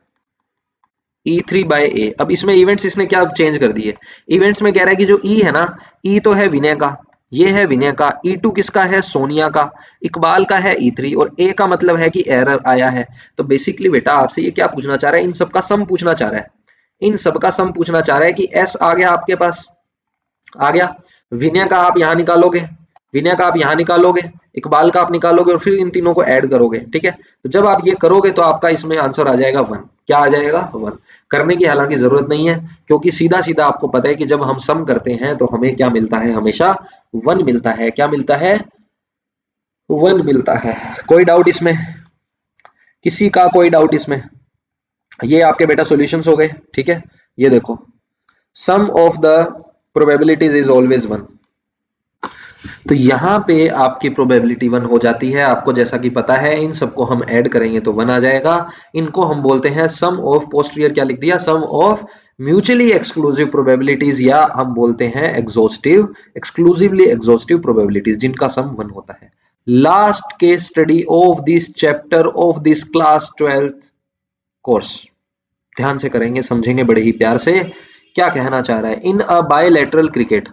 E3 by A। अब इसमें events इसने क्या change कर दिए, इवेंट्स में कह रहा है कि जो E है ना, E तो है विनय का, ये है विनय का, E2 किसका है, सोनिया का, इकबाल का है E3 और A का मतलब है कि एरर आया है। तो बेसिकली बेटा आपसे ये क्या पूछना चाह रहा है, इन सब का सम पूछना चाह रहा है, इन सब का सम पूछना चाह रहा है कि S आ गया आपके पास, आ गया, विनय का आप यहां निकालोगे, विनय का आप यहाँ निकालोगे, इकबाल का आप निकालोगे और फिर इन तीनों को ऐड करोगे, ठीक है। तो जब आप ये करोगे तो आपका इसमें आंसर आ जाएगा 1। क्या आ जाएगा? 1। करने की हालांकि जरूरत नहीं है, क्योंकि सीधा सीधा आपको पता है कि जब हम सम करते हैं तो हमें क्या मिलता है? हमेशा 1 मिलता है। क्या मिलता है? 1 मिलता है। कोई डाउट इसमें? किसी का कोई डाउट इसमें? ये आपके बेटा सॉल्यूशंस हो गए, ठीक है। ये देखो, sum of the probabilities is always 1। तो यहाँ पे आपकी प्रोबेबिलिटी 1 हो जाती है। आपको जैसा कि पता है, इन सबको हम ऐड करेंगे तो 1 आ जाएगा। इनको हम बोलते हैं सम ऑफ पोस्टीरियर, क्या लिख दिया? सम ऑफ म्यूचुअली एक्सक्लूसिव प्रोबेबिलिटीज, या हम बोलते हैं एग्जॉस्टिव, एक्सक्लूसिवली एग्जॉस्टिव प्रोबेबिलिटीज, जिनका सम 1 होता है। Last case study of this chapter of this class 12th course. ध्यान से करेंगे, समझेंगे बड़े ही प्यार से। क्या कहना चाह रहा है? इन अ बायलैटरल क्रिकेट,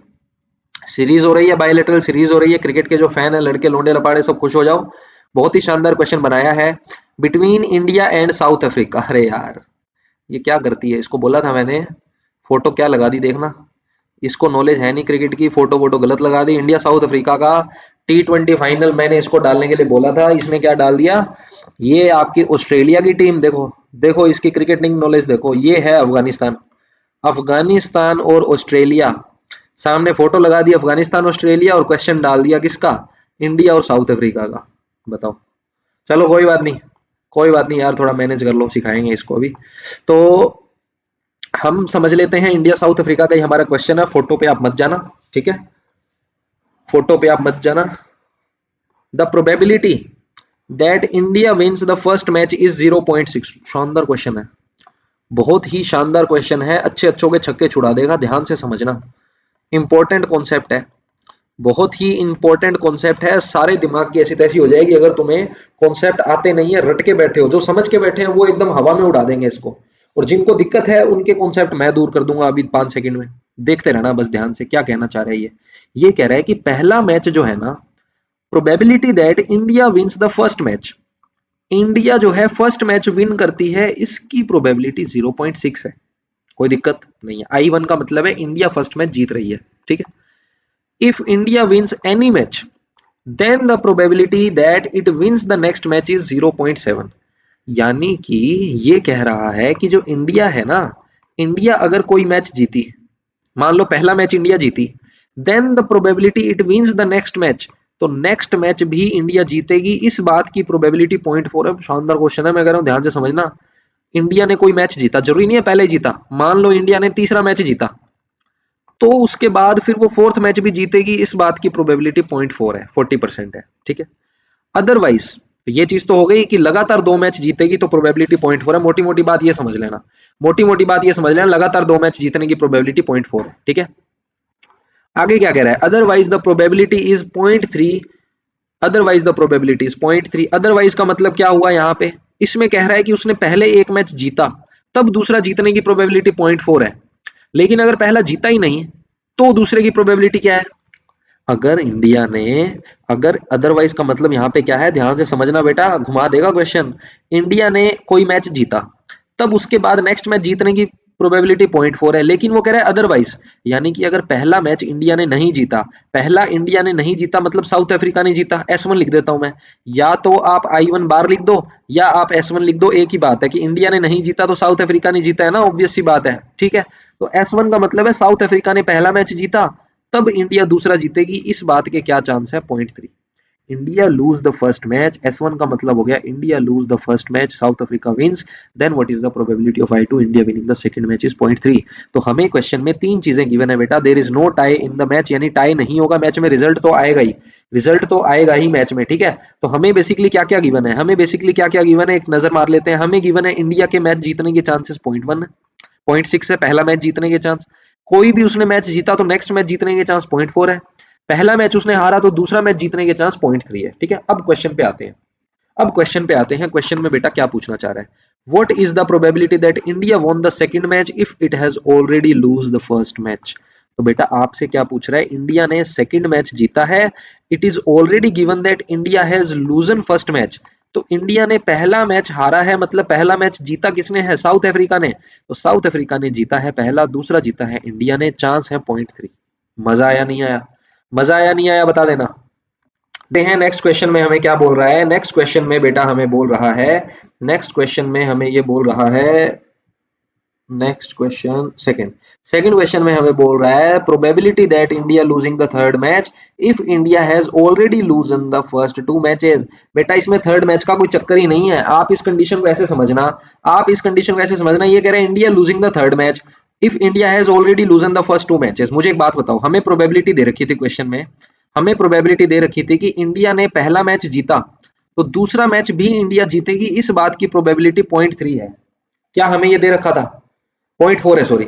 सीरीज हो रही है, बायलैटरल सीरीज हो रही है। क्रिकेट के जो फैन है, लड़के लोंडे लपाड़े, सब खुश हो जाओ। बहुत ही शानदार क्वेश्चन बनाया है। Between India and south Africa. अरे यार, ये क्या करती है? इसको बोला था मैंने, फोटो क्या लगा दी देखना। इसको नॉलेज है नहीं क्रिकेट की, फोटो वोटो गलत लगा दी। इंडिया साउथ अफ्रीका का T20 फाइनल मैंने इसको डालने के लिए बोला था, इसने क्या डाल दिया? ये आपकी ऑस्ट्रेलिया की टीम। देखो देखो, इसकी क्रिकेटिंग नॉलेज देखो। ये है अफगानिस्तान, अफगानिस्तान और ऑस्ट्रेलिया। सामने फोटो लगा दी अफगानिस्तान ऑस्ट्रेलिया, और क्वेश्चन डाल दिया किसका? इंडिया और साउथ अफ्रीका का। बताओ। चलो कोई बात नहीं, कोई बात नहीं यार, थोड़ा मैनेज कर लो, सिखाएंगे इसको अभी। तो हम समझ लेते हैं, इंडिया साउथ अफ्रीका का ही हमारा क्वेश्चन है। फोटो पे आप मत जाना, ठीक है। फोटो पे आप मत जाना। The probability that India wins the first match is 0.6। शानदार क्वेश्चन है, बहुत ही शानदार क्वेश्चन है। अच्छे अच्छों के छक्के छुड़ा देगा, ध्यान से समझना। इंपॉर्टेंट कॉन्सेप्ट है, बहुत ही इंपॉर्टेंट कॉन्सेप्ट है। सारे दिमाग की ऐसी तैसी हो जाएगी अगर तुम्हें कॉन्सेप्ट आते नहीं है, रट के बैठे हो। जो समझ के बैठे हैं वो एकदम हवा में उड़ा देंगे इसको, और जिनको दिक्कत है उनके कॉन्सेप्ट मैं दूर कर दूंगा अभी 5 सेकंड में। देखते रहना बस ध्यान से। क्या कहना चाह रहा है ये कह रहा है कि पहला मैच जो है ना, probability that India wins the first match, India जो है फर्स्ट मैच विन करती है, इसकी प्रोबेबिलिटी 0.6 है। कोई दिक्कत नहीं है। I1 का मतलब है इंडिया फर्स्ट मैच जीत रही है, ठीक है। If India wins any match, then the probability that it wins the next match is 0.7। यानी कि ये कह रहा है कि जो इंडिया है ना, इंडिया अगर कोई मैच जीती, मान लो पहला मैच इंडिया जीती, then the probability it wins the next match, तो नेक्स्ट मैच भी इंडिया जीतेगी, इस बात की प्रोबेबिलिटी 0.4 है। शानदार क्वेश्चन है, मैं कह रहा हूं ध्यान से समझना। इंडिया ने कोई मैच जीता, जरूरी नहीं है पहले जीता, मान लो इंडिया ने तीसरा मैच जीता, तो उसके बाद फिर वो फोर्थ मैच भी जीतेगी, इस बात की प्रोबेबिलिटी 0.4 है, 40% है, ठीक है। अदरवाइज ये चीज तो हो गई कि लगातार 2 मैच जीतेगी तो प्रोबेबिलिटी 0.4 है। मोटी मोटी बात ये समझ लेना, मोटी मोटी बात ये समझ लेना, लगातार 2 मैच जीतने की प्रोबेबिलिटी 0.4 है, ठीक है। आगे क्या कह रहा है? Otherwise the probability is 0.3। Otherwise the probability is 0.3। Otherwise का मतलब क्या हुआ यहाँ पे? इसमें कह रहा है कि उसने पहले एक मैच जीता, तब दूसरा जीतने की प्रोबेबिलिटी 0.4 है। लेकिन अगर पहला जीता ही नहीं, तो दूसरे की प्रोबेबिलिटी क्या है? अगर इंडिया ने, अगर अदरवाइज का मतलब यहाँ पे क्या है, ध्यान से समझना बेटा, घुमा देगा क्वेश्चन। इंडिया ने कोई मैच जीता, तब उसके बाद नेक्स्ट मैच जीतने की प्रोबेबिलिटी 0.4 है, लेकिन वो कह रहा है अदरवाइज, यानी कि अगर पहला मैच इंडिया ने नहीं जीता, पहला इंडिया ने नहीं जीता मतलब साउथ अफ्रीका ने जीता, S1 लिख देता हूं मैं। या तो आप I1 बार लिख दो, या आप S1 लिख दो, एक ही बात है कि इंडिया ने नहीं जीता तो साउथ अफ्रीका ने जीता है ना, ऑब्वियस सी बात है, ठीक है। तो S1 का मतलब है साउथ अफ्रीका ने पहला मैच जीता, तब इंडिया दूसरा जीतेगी, इस बात के क्या चांस है? 0.3। India lose the first match, S1 का मतलब हो गया India lose the first match, South Africa wins, then what is the probability of I2 India winning the second match is 0.3। तो हमें क्वेश्चन में 3 चीजें गिवन है बेटा। There is no tie in the match, यानी टाई नहीं होगा match में, रिजल्ट तो आएगा ही, रिजल्ट तो आएगा ही मैच में, ठीक है। तो हमें बेसिकली क्या क्या गिवन है? हमें बेसिकली क्या क्या गिवन है, एक नजर मार लेते हैं। हमें गिवन है इंडिया के मैच जीतने के चांसेस 0.1 है, 0.6 है पहला मैच जीतने के चांस। कोई भी उसने मैच जीता तो नेक्स्ट मैच जीतने के चांस 0.4 है। पहला मैच उसने हारा तो दूसरा मैच जीतने के चांस 0.3 है, ठीक है। अब क्वेश्चन पे आते हैं, अब क्वेश्चन पे आते हैं। क्वेश्चन में बेटा क्या पूछना चाह रहा है? What is the probability that India won the second match if it has already loose the first match? तो बेटा आपसे क्या पूछ रहा है? इंडिया ने सेकंड मैच जीता है, it is already given that India has लूजन first match, तो इंडिया ने पहला मैच हारा है, मतलब पहला मैच जीता किसने है? साउथ अफ्रीका ने। तो साउथ अफ्रीका ने जीता है पहला, दूसरा जीता है इंडिया ने, चांस है 0.3। मजा आया नहीं आया? मजा आया नहीं आया बता देना। देखते हैं नेक्स्ट क्वेश्चन में हमें क्या बोल रहा है। नेक्स्ट क्वेश्चन में बेटा हमें बोल रहा है, नेक्स्ट क्वेश्चन में हमें ये बोल रहा है, नेक्स्ट क्वेश्चन सेकंड क्वेश्चन में हमें बोल रहा है probability that India losing the third match if India has already लूजन the first two matches. बेटा इसमें थर्ड मैच का कोई चक्कर ही नहीं है, आप इस कंडीशन को ऐसे समझना, आप इस कंडीशन को ऐसे समझना, ये कह रहे हैं India losing the third match if India has already लूजन the first two matches. मुझे एक बात बताओ, हमें प्रोबेबिलिटी दे रखी थी क्वेश्चन में, हमें प्रोबेबिलिटी दे रखी थी कि इंडिया ने पहला मैच जीता तो दूसरा मैच भी इंडिया जीतेगी, इस बात की प्रोबेबिलिटी 0.3 है। क्या हमें ये दे रखा था? 0.4 है, सॉरी,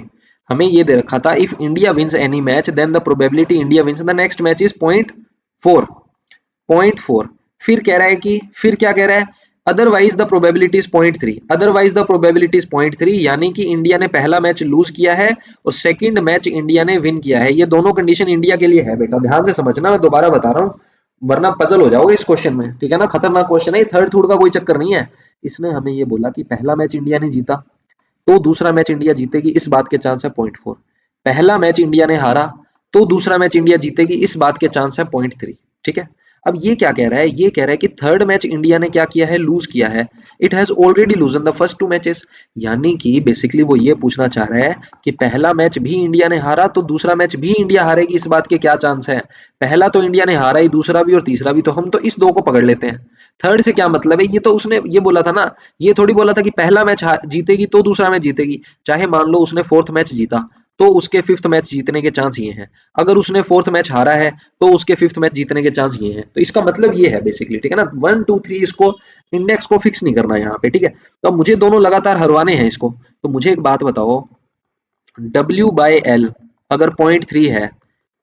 हमें ये दे रखा था if India wins any match then the probability India wins the next match is 0.4। फिर कह रहा है कि, फिर क्या कह रहा है, otherwise the probability is 0.3, otherwise the probability is 0.3, यानी कि इंडिया ने पहला मैच लूज किया है और सेकंड मैच इंडिया ने विन किया है। ये दोनों कंडीशन इंडिया के लिए है बेटा, ध्यान से समझना, मैं दोबारा बता रहा हूँ वरना पजल हो जाओगे इस क्वेश्चन में, ठीक है ना, खतरनाक क्वेश्चन है, थर्ड थर्ड का कोई चक्कर नहीं है। इसने हमें ये बोला कि पहला मैच इंडिया ने जीता तो दूसरा मैच इंडिया जीतेगी, इस बात के चांस है 0.4। पहला मैच इंडिया ने हारा तो दूसरा मैच इंडिया जीतेगी, इस बात के चांस है 0.3। ठीक है, अब ये क्या कह रहा है, ये कह रहा है कि थर्ड मैच इंडिया ने क्या किया है, लूज किया है, it has already लूजन the first two matches, यानी कि बेसिकली वो ये पूछना चाह रहा है कि पहला मैच भी इंडिया ने हारा तो दूसरा मैच भी इंडिया हारेगी, इस बात के क्या चांस है। पहला तो इंडिया ने हारा ही, दूसरा भी और तीसरा भी, तो हम तो इस दो को पकड़ लेते हैं। थर्ड से क्या मतलब है, ये तो उसने ये बोला था ना, ये थोड़ी बोला था कि पहला मैच जीतेगी तो दूसरा मैच जीतेगी, चाहे मान लो उसने फोर्थ मैच जीता तो उसके फिफ्थ मैच जीतने के चांस ये हैं, अगर उसने फोर्थ मैच हारा है तो उसके फिफ्थ मैच जीतने के चांस ये हैं, तो इसका मतलब ये है बेसिकली, ठीक है ना, 1 2 3 इसको इंडेक्स को फिक्स नहीं करना यहाँ पे, ठीक है। तो अब मुझे दोनों लगातार हरवाने हैं इसको, तो मुझे एक बात बताओ, W/L अगर 0.3 है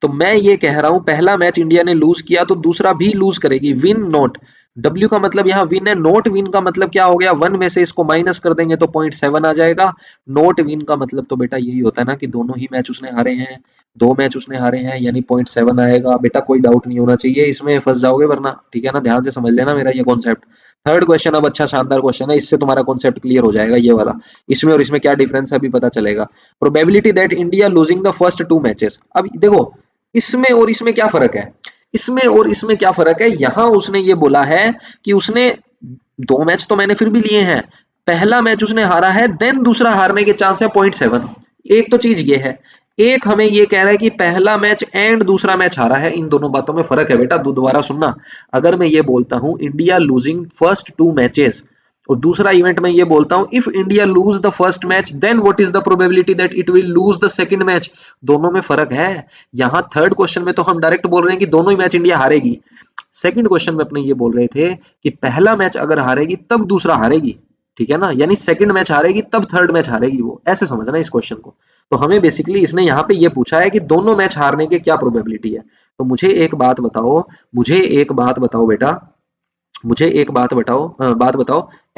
तो मैं ये कह रहा हूं पहला मैच इंडिया ने लूज किया तो दूसरा भी लूज करेगी, विन नोट, W का मतलब यहाँ विन है, नोट विन का मतलब क्या हो गया, वन में से इसको माइनस कर देंगे तो 0.7 आ जाएगा। नोट विन का मतलब तो बेटा यही होता है ना कि दोनों ही मैच उसने हारे हैं, दो मैच उसने हारे हैं, यानी 0.7 आएगा। बेटा कोई डाउट नहीं होना चाहिए इसमें, फंस जाओगे वरना, ठीक है ना, ध्यान से समझ लेना मेरा ये कॉन्सेप्ट। थर्ड क्वेश्चन अब अच्छा शानदार क्वेश्चन है, इससे तुम्हारा कॉन्सेप्ट क्लियर हो जाएगा ये वाला, इसमें और इसमें क्या डिफरेंस है अभी पता चलेगा। Probability that India losing the first two matches, अब देखो इसमें और इसमें क्या फर्क है, इसमें और इसमें क्या फर्क है, यहां उसने ये बोला है कि उसने दो मैच तो मैंने फिर भी लिए हैं, पहला मैच उसने हारा है देन दूसरा हारने के चांस है 0.7। एक तो चीज ये है, एक हमें ये कह रहा है कि पहला मैच एंड दूसरा मैच हारा है, इन दोनों बातों में फर्क है बेटा, दोबारा सुनना। अगर मैं ये बोलता हूं India losing first two matches और दूसरा इवेंट में ये बोलता हूं if India lose the first match then what is the probability that it will lose the second match, दोनों में फर्क है। यहां थर्ड क्वेश्चन में तो हम डायरेक्ट बोल रहे हैं कि दोनों ही मैच इंडिया हारेगी, सेकंड क्वेश्चन में अपने ये बोल रहे थे कि पहला मैच अगर हारेगी तब दूसरा हारेगी, ठीक है ना, यानी सेकंड मैच हारेगी तब थर्ड मैच हारेगी, वो ऐसे समझना इस क्वेश्चन को। तो हमें बेसिकली इसने यहाँ पे ये पूछा है कि दोनों मैच हारने के क्या प्रोबेबिलिटी है। तो मुझे एक बात बताओ, मुझे एक बात बताओ बेटा, मुझे एक बात बताओ,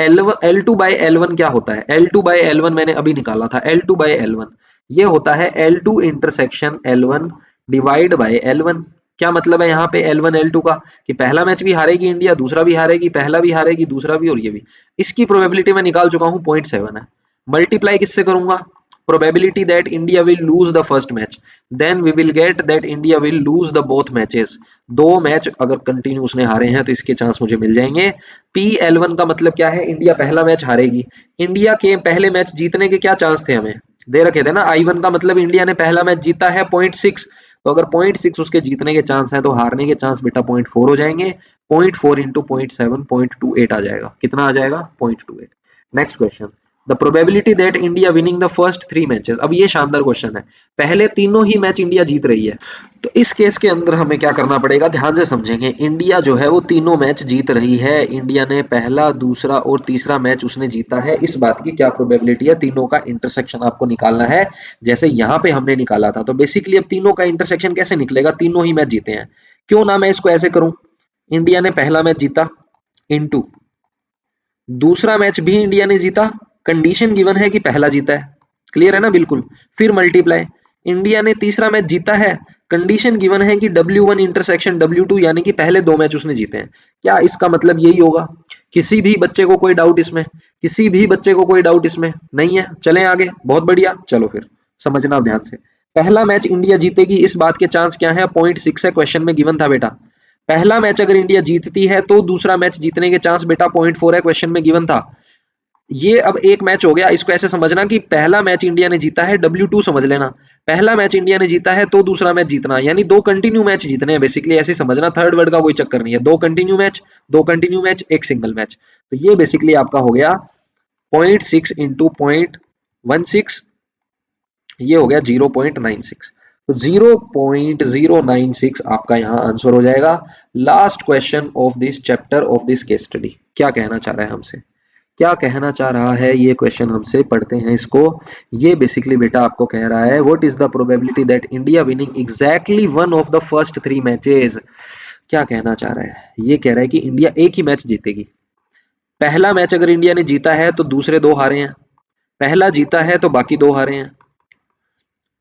L2/L1 क्या होता है, L2/L1 मैंने अभी निकाला था, L2/L1 ये होता है L2 intersection L1 divide by L1। क्या मतलब है यहाँ पे L1 L2 का, कि पहला मैच भी हारेगी इंडिया, दूसरा भी हारेगी, पहला भी हारेगी दूसरा भी और ये भी, इसकी प्रोबेबिलिटी मैं निकाल चुका हूँ 0.7 है, मल्टीप्लाई किससे करूंगा, probability that India will lose the first match then we will get that India will lose the both matches, दो मैच अगर कंटिन्यू उसने हारे हैं तो इसके चांस मुझे मिल जाएंगे। PL1 का मतलब क्या है, इंडिया पहला मैच हारेगी, इंडिया के पहले मैच जीतने के क्या चांस थे हमें दे रखे थे ना, I1 का मतलब इंडिया ने पहला मैच जीता है 0.6, तो अगर 0.6 उसके जीतने के चांस है तो हारने के चांस बेटा 0.4 हो जाएंगे, 0.4 इंटू 0.7 0.28 आ जाएगा, कितना आ जाएगा 0.28। Next question, the probability that India winning the first 3 matches, अब ये शानदार क्वेश्चन है, पहले तीनों ही मैच इंडिया जीत रही है, तो इस केस के अंदर हमें क्या करना पड़ेगा, ध्यान से समझेंगे, इंडिया जो है वो तीनों मैच जीत रही है, इंडिया ने पहला दूसरा और तीसरा मैच उसने जीता है, इस बात की क्या प्रोबेबिलिटी है, तीनों का इंटरसेक्शन आपको निकालना है, जैसे यहाँ पे हमने निकाला था। तो बेसिकली अब तीनों का इंटरसेक्शन कैसे निकलेगा, तीनों ही मैच जीते हैं, क्यों ना मैं इसको ऐसे करूं, इंडिया ने पहला मैच जीता इनटू दूसरा मैच भी इंडिया ने जीता, कंडीशन गिवन है कि पहला जीता है, क्लियर है ना बिल्कुल, फिर मल्टीप्लाई, इंडिया ने तीसरा मैच जीता है, कंडीशन गिवन है कि W1 इंटरसेक्शन W2, यानी कि पहले दो मैच उसने जीते हैं। क्या इसका मतलब यही होगा, किसी भी बच्चे को कोई डाउट इसमें, किसी भी बच्चे को कोई डाउट इसमें नहीं है, चलें आगे, बहुत बढ़िया, चलो फिर समझना ध्यान से, पहला मैच इंडिया जीतेगी इस बात के चांस क्या है, 0.6 है, क्वेश्चन में गिवन था बेटा, पहला मैच अगर इंडिया जीतती है तो दूसरा मैच जीतने के चांस बेटा 0.4 है, क्वेश्चन में गिवन था। ये अब एक मैच हो गया, इसको ऐसे समझना कि पहला मैच इंडिया ने जीता है, W2 समझ लेना। पहला मैच इंडिया ने जीता है तो दूसरा मैच जीतना, यानी 2 कंटिन्यू मैच जीतने हैं बेसिकली, ऐसे समझना। थर्ड वर्ड का कोई चक्कर नहीं है, 2 continue match, 2 continue match, 1 single match. तो ये बेसिकली आपका हो गया 0.6 इंटू 0.16, ये हो गया 0.96। तो 0.096 आपका यहाँ आंसर हो जाएगा। Last question of this chapter of this case study. क्या कहना चाह रहा है हमसे, क्या कहना चाह रहा है ये क्वेश्चन हमसे, पढ़ते हैं इसको। ये बेसिकली बेटा आपको कह रहा है what is the probability that India winning exactly one of the first 3 matches. क्या कहना चाह रहा है, ये कह रहा है कि इंडिया एक ही मैच जीतेगी। पहला मैच अगर इंडिया ने जीता है तो दूसरे 2 हारे हैं, पहला जीता है तो बाकी 2 हारे हैं,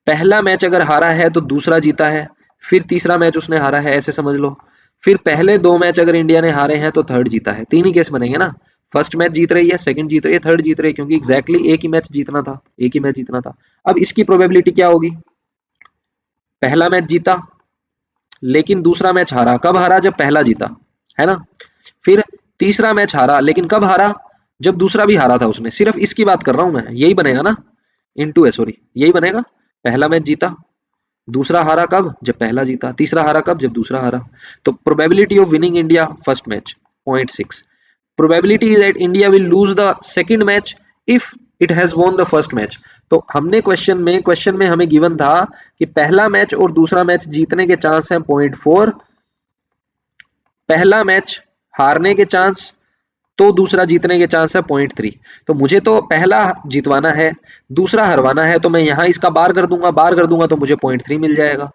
पहला मैच अगर हारा है तो दूसरा जीता है, फिर तीसरा मैच उसने हारा है, ऐसे समझ लो। फिर पहले 2 मैच अगर इंडिया ने हारे हैं तो थर्ड जीता है। 3 ही केस बनेंगे ना, फर्स्ट मैच जीत रही है, सेकंड जीत रही है, थर्ड जीत रही है, क्योंकि एग्जैक्टली एक ही मैच जीतना था, एक ही मैच जीतना था। अब इसकी प्रोबेबिलिटी क्या होगी, पहला मैच जीता लेकिन दूसरा मैच हारा, कब हारा, जब पहला जीता, है ना। फिर तीसरा मैच हारा, लेकिन कब हारा, जब दूसरा भी हारा था उसने। सिर्फ इसकी बात कर रहा हूं मैं, यही बनेगा ना, इनटू है, सॉरी, यही बनेगा। पहला मैच जीता, दूसरा हारा कब, जब पहला जीता, तीसरा हारा कब, जब दूसरा हारा। तो probability of winning India first match 0.6, probability is that India will lose the second match if it has won the first match. तो हमने क्वेश्चन में हमें गिवन था कि पहला मैच और दूसरा मैच जीतने के चांस हैं 0.4, पहला मैच हारने के चांस तो दूसरा जीतने के चांस है 0.3। तो मुझे तो पहला जीतवाना है, दूसरा हरवाना है, तो मैं यहाँ इसका बार कर दूंगा, बार कर दूंगा तो मुझे 0.3 मिल जाएगा।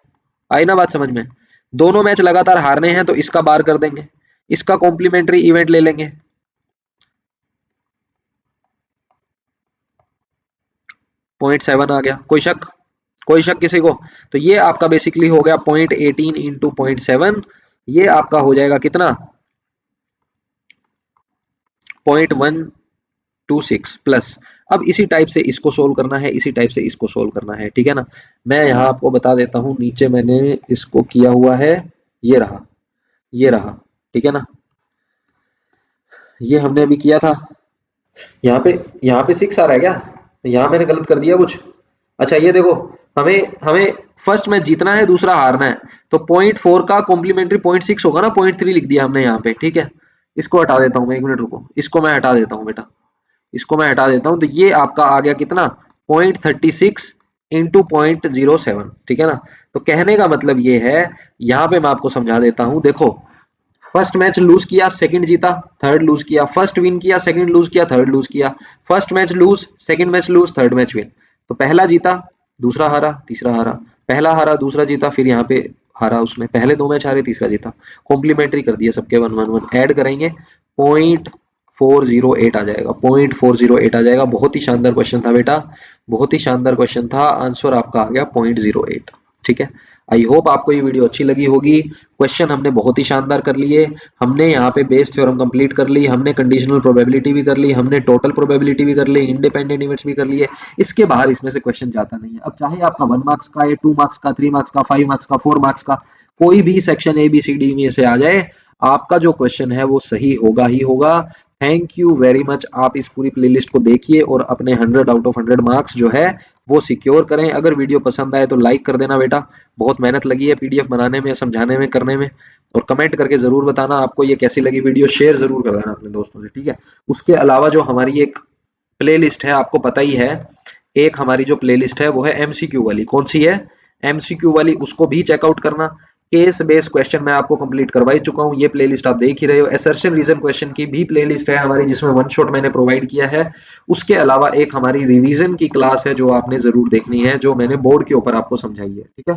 आई ना बात समझ में। दोनों मैच लगातार हारने हैं तो इसका बार कर देंगे, इसका कॉम्प्लीमेंट्री इवेंट ले लेंगे, 0.7 आ गया। कोई शक, कोई शक किसी को। तो ये आपका बेसिकली हो गया 0.18 इंटू 0.7, ये आपका हो जाएगा कितना, 0.126 प्लस। अब इसी टाइप से इसको सोल्व करना है, इसी टाइप से इसको सोल्व करना है, ठीक है ना। मैं यहाँ आपको बता देता हूँ, नीचे मैंने इसको किया हुआ है, ये रहा, ये रहा, ठीक है ना। ये हमने अभी किया था, यहाँ पे 6 आ रहा है क्या, यहाँ मैंने गलत कर दिया कुछ। अच्छा ये देखो, हमें हमें फर्स्ट मैच जीतना है, दूसरा हारना है, तो 0.4 का कॉम्प्लीमेंट्री 0.6 होगा ना, 0.3 लिख दिया हमने यहाँ पे, ठीक है। इसको हटा देता हूँ मैं, 1 मिनट रुको, इसको मैं हटा देता हूँ बेटा, इसको मैं हटा देता हूँ। तो ये आपका आ गया कितना, 0.36 इंटू 0.07, ठीक है ना। तो कहने का मतलब ये है, यहाँ पे मैं आपको समझा देता हूँ। देखो, फर्स्ट मैच लूज किया, सेकंड जीता, थर्ड लूज किया, फर्स्ट विन किया, सेकंड लूज किया, थर्ड लूज किया, first match lose, second match lose, third match win. तो पहला जीता, दूसरा हारा, तीसरा हारा, पहला हारा, दूसरा जीता, फिर यहाँ पे हारा उसने, पहले 2 मैच हारे, तीसरा जीता। कॉम्प्लीमेंट्री कर दिया सबके 1-1-1, ऐड करेंगे 0.408 आ जाएगा, 0.408 आ जाएगा। बहुत ही शानदार क्वेश्चन था बेटा, बहुत ही शानदार क्वेश्चन था। आंसर आपका आ गया 0.08, ठीक है। आई होप आपको ये वीडियो अच्छी लगी होगी। क्वेश्चन हमने बहुत ही शानदार कर लिए, हमने यहाँ पे बेस थ्योरम कंप्लीट कर ली, हमने कंडीशनल प्रोबेबिलिटी भी कर ली, हमने टोटल प्रोबेबिलिटी भी कर ली, इंडिपेंडेंट इवेंट्स भी कर लिए। इसके बाहर इसमें से क्वेश्चन जाता नहीं है। अब चाहे आपका 1 मार्क्स का या 2 मार्क्स का, 3 मार्क्स का, 5 मार्क्स का, 4 मार्क्स का, कोई भी सेक्शन ABCD में से आ जाए, आपका जो क्वेश्चन है वो सही होगा ही होगा। Thank you very much. आप इस पूरी प्लेलिस्ट को देखिए और अपने 100 आउट ऑफ 100 मार्क्स जो है वो सिक्योर करें। अगर वीडियो पसंद आए तो लाइक कर देना बेटा, बहुत मेहनत लगी है PDF बनाने में, समझाने में, करने में। और कमेंट करके जरूर बताना आपको ये कैसी लगी वीडियो, शेयर जरूर कर देना अपने दोस्तों से, ठीक है। उसके अलावा जो हमारी एक प्लेलिस्ट है, आपको पता ही है, एक हमारी जो प्लेलिस्ट है वो है MCQ वाली। कौन सी है, MCQ वाली, उसको भी चेकआउट करना। केस बेस्ड क्वेश्चन मैं आपको कंप्लीट करवा ही चुका हूँ, ये प्लेलिस्ट आप देख ही रहे हो। असर्शन रीजन क्वेश्चन की भी प्लेलिस्ट है हमारी, जिसमें 1 शॉट मैंने प्रोवाइड किया है। उसके अलावा एक हमारी रिवीजन की क्लास है जो आपने जरूर देखनी है, जो मैंने बोर्ड के ऊपर आपको समझाई है, ठीक है।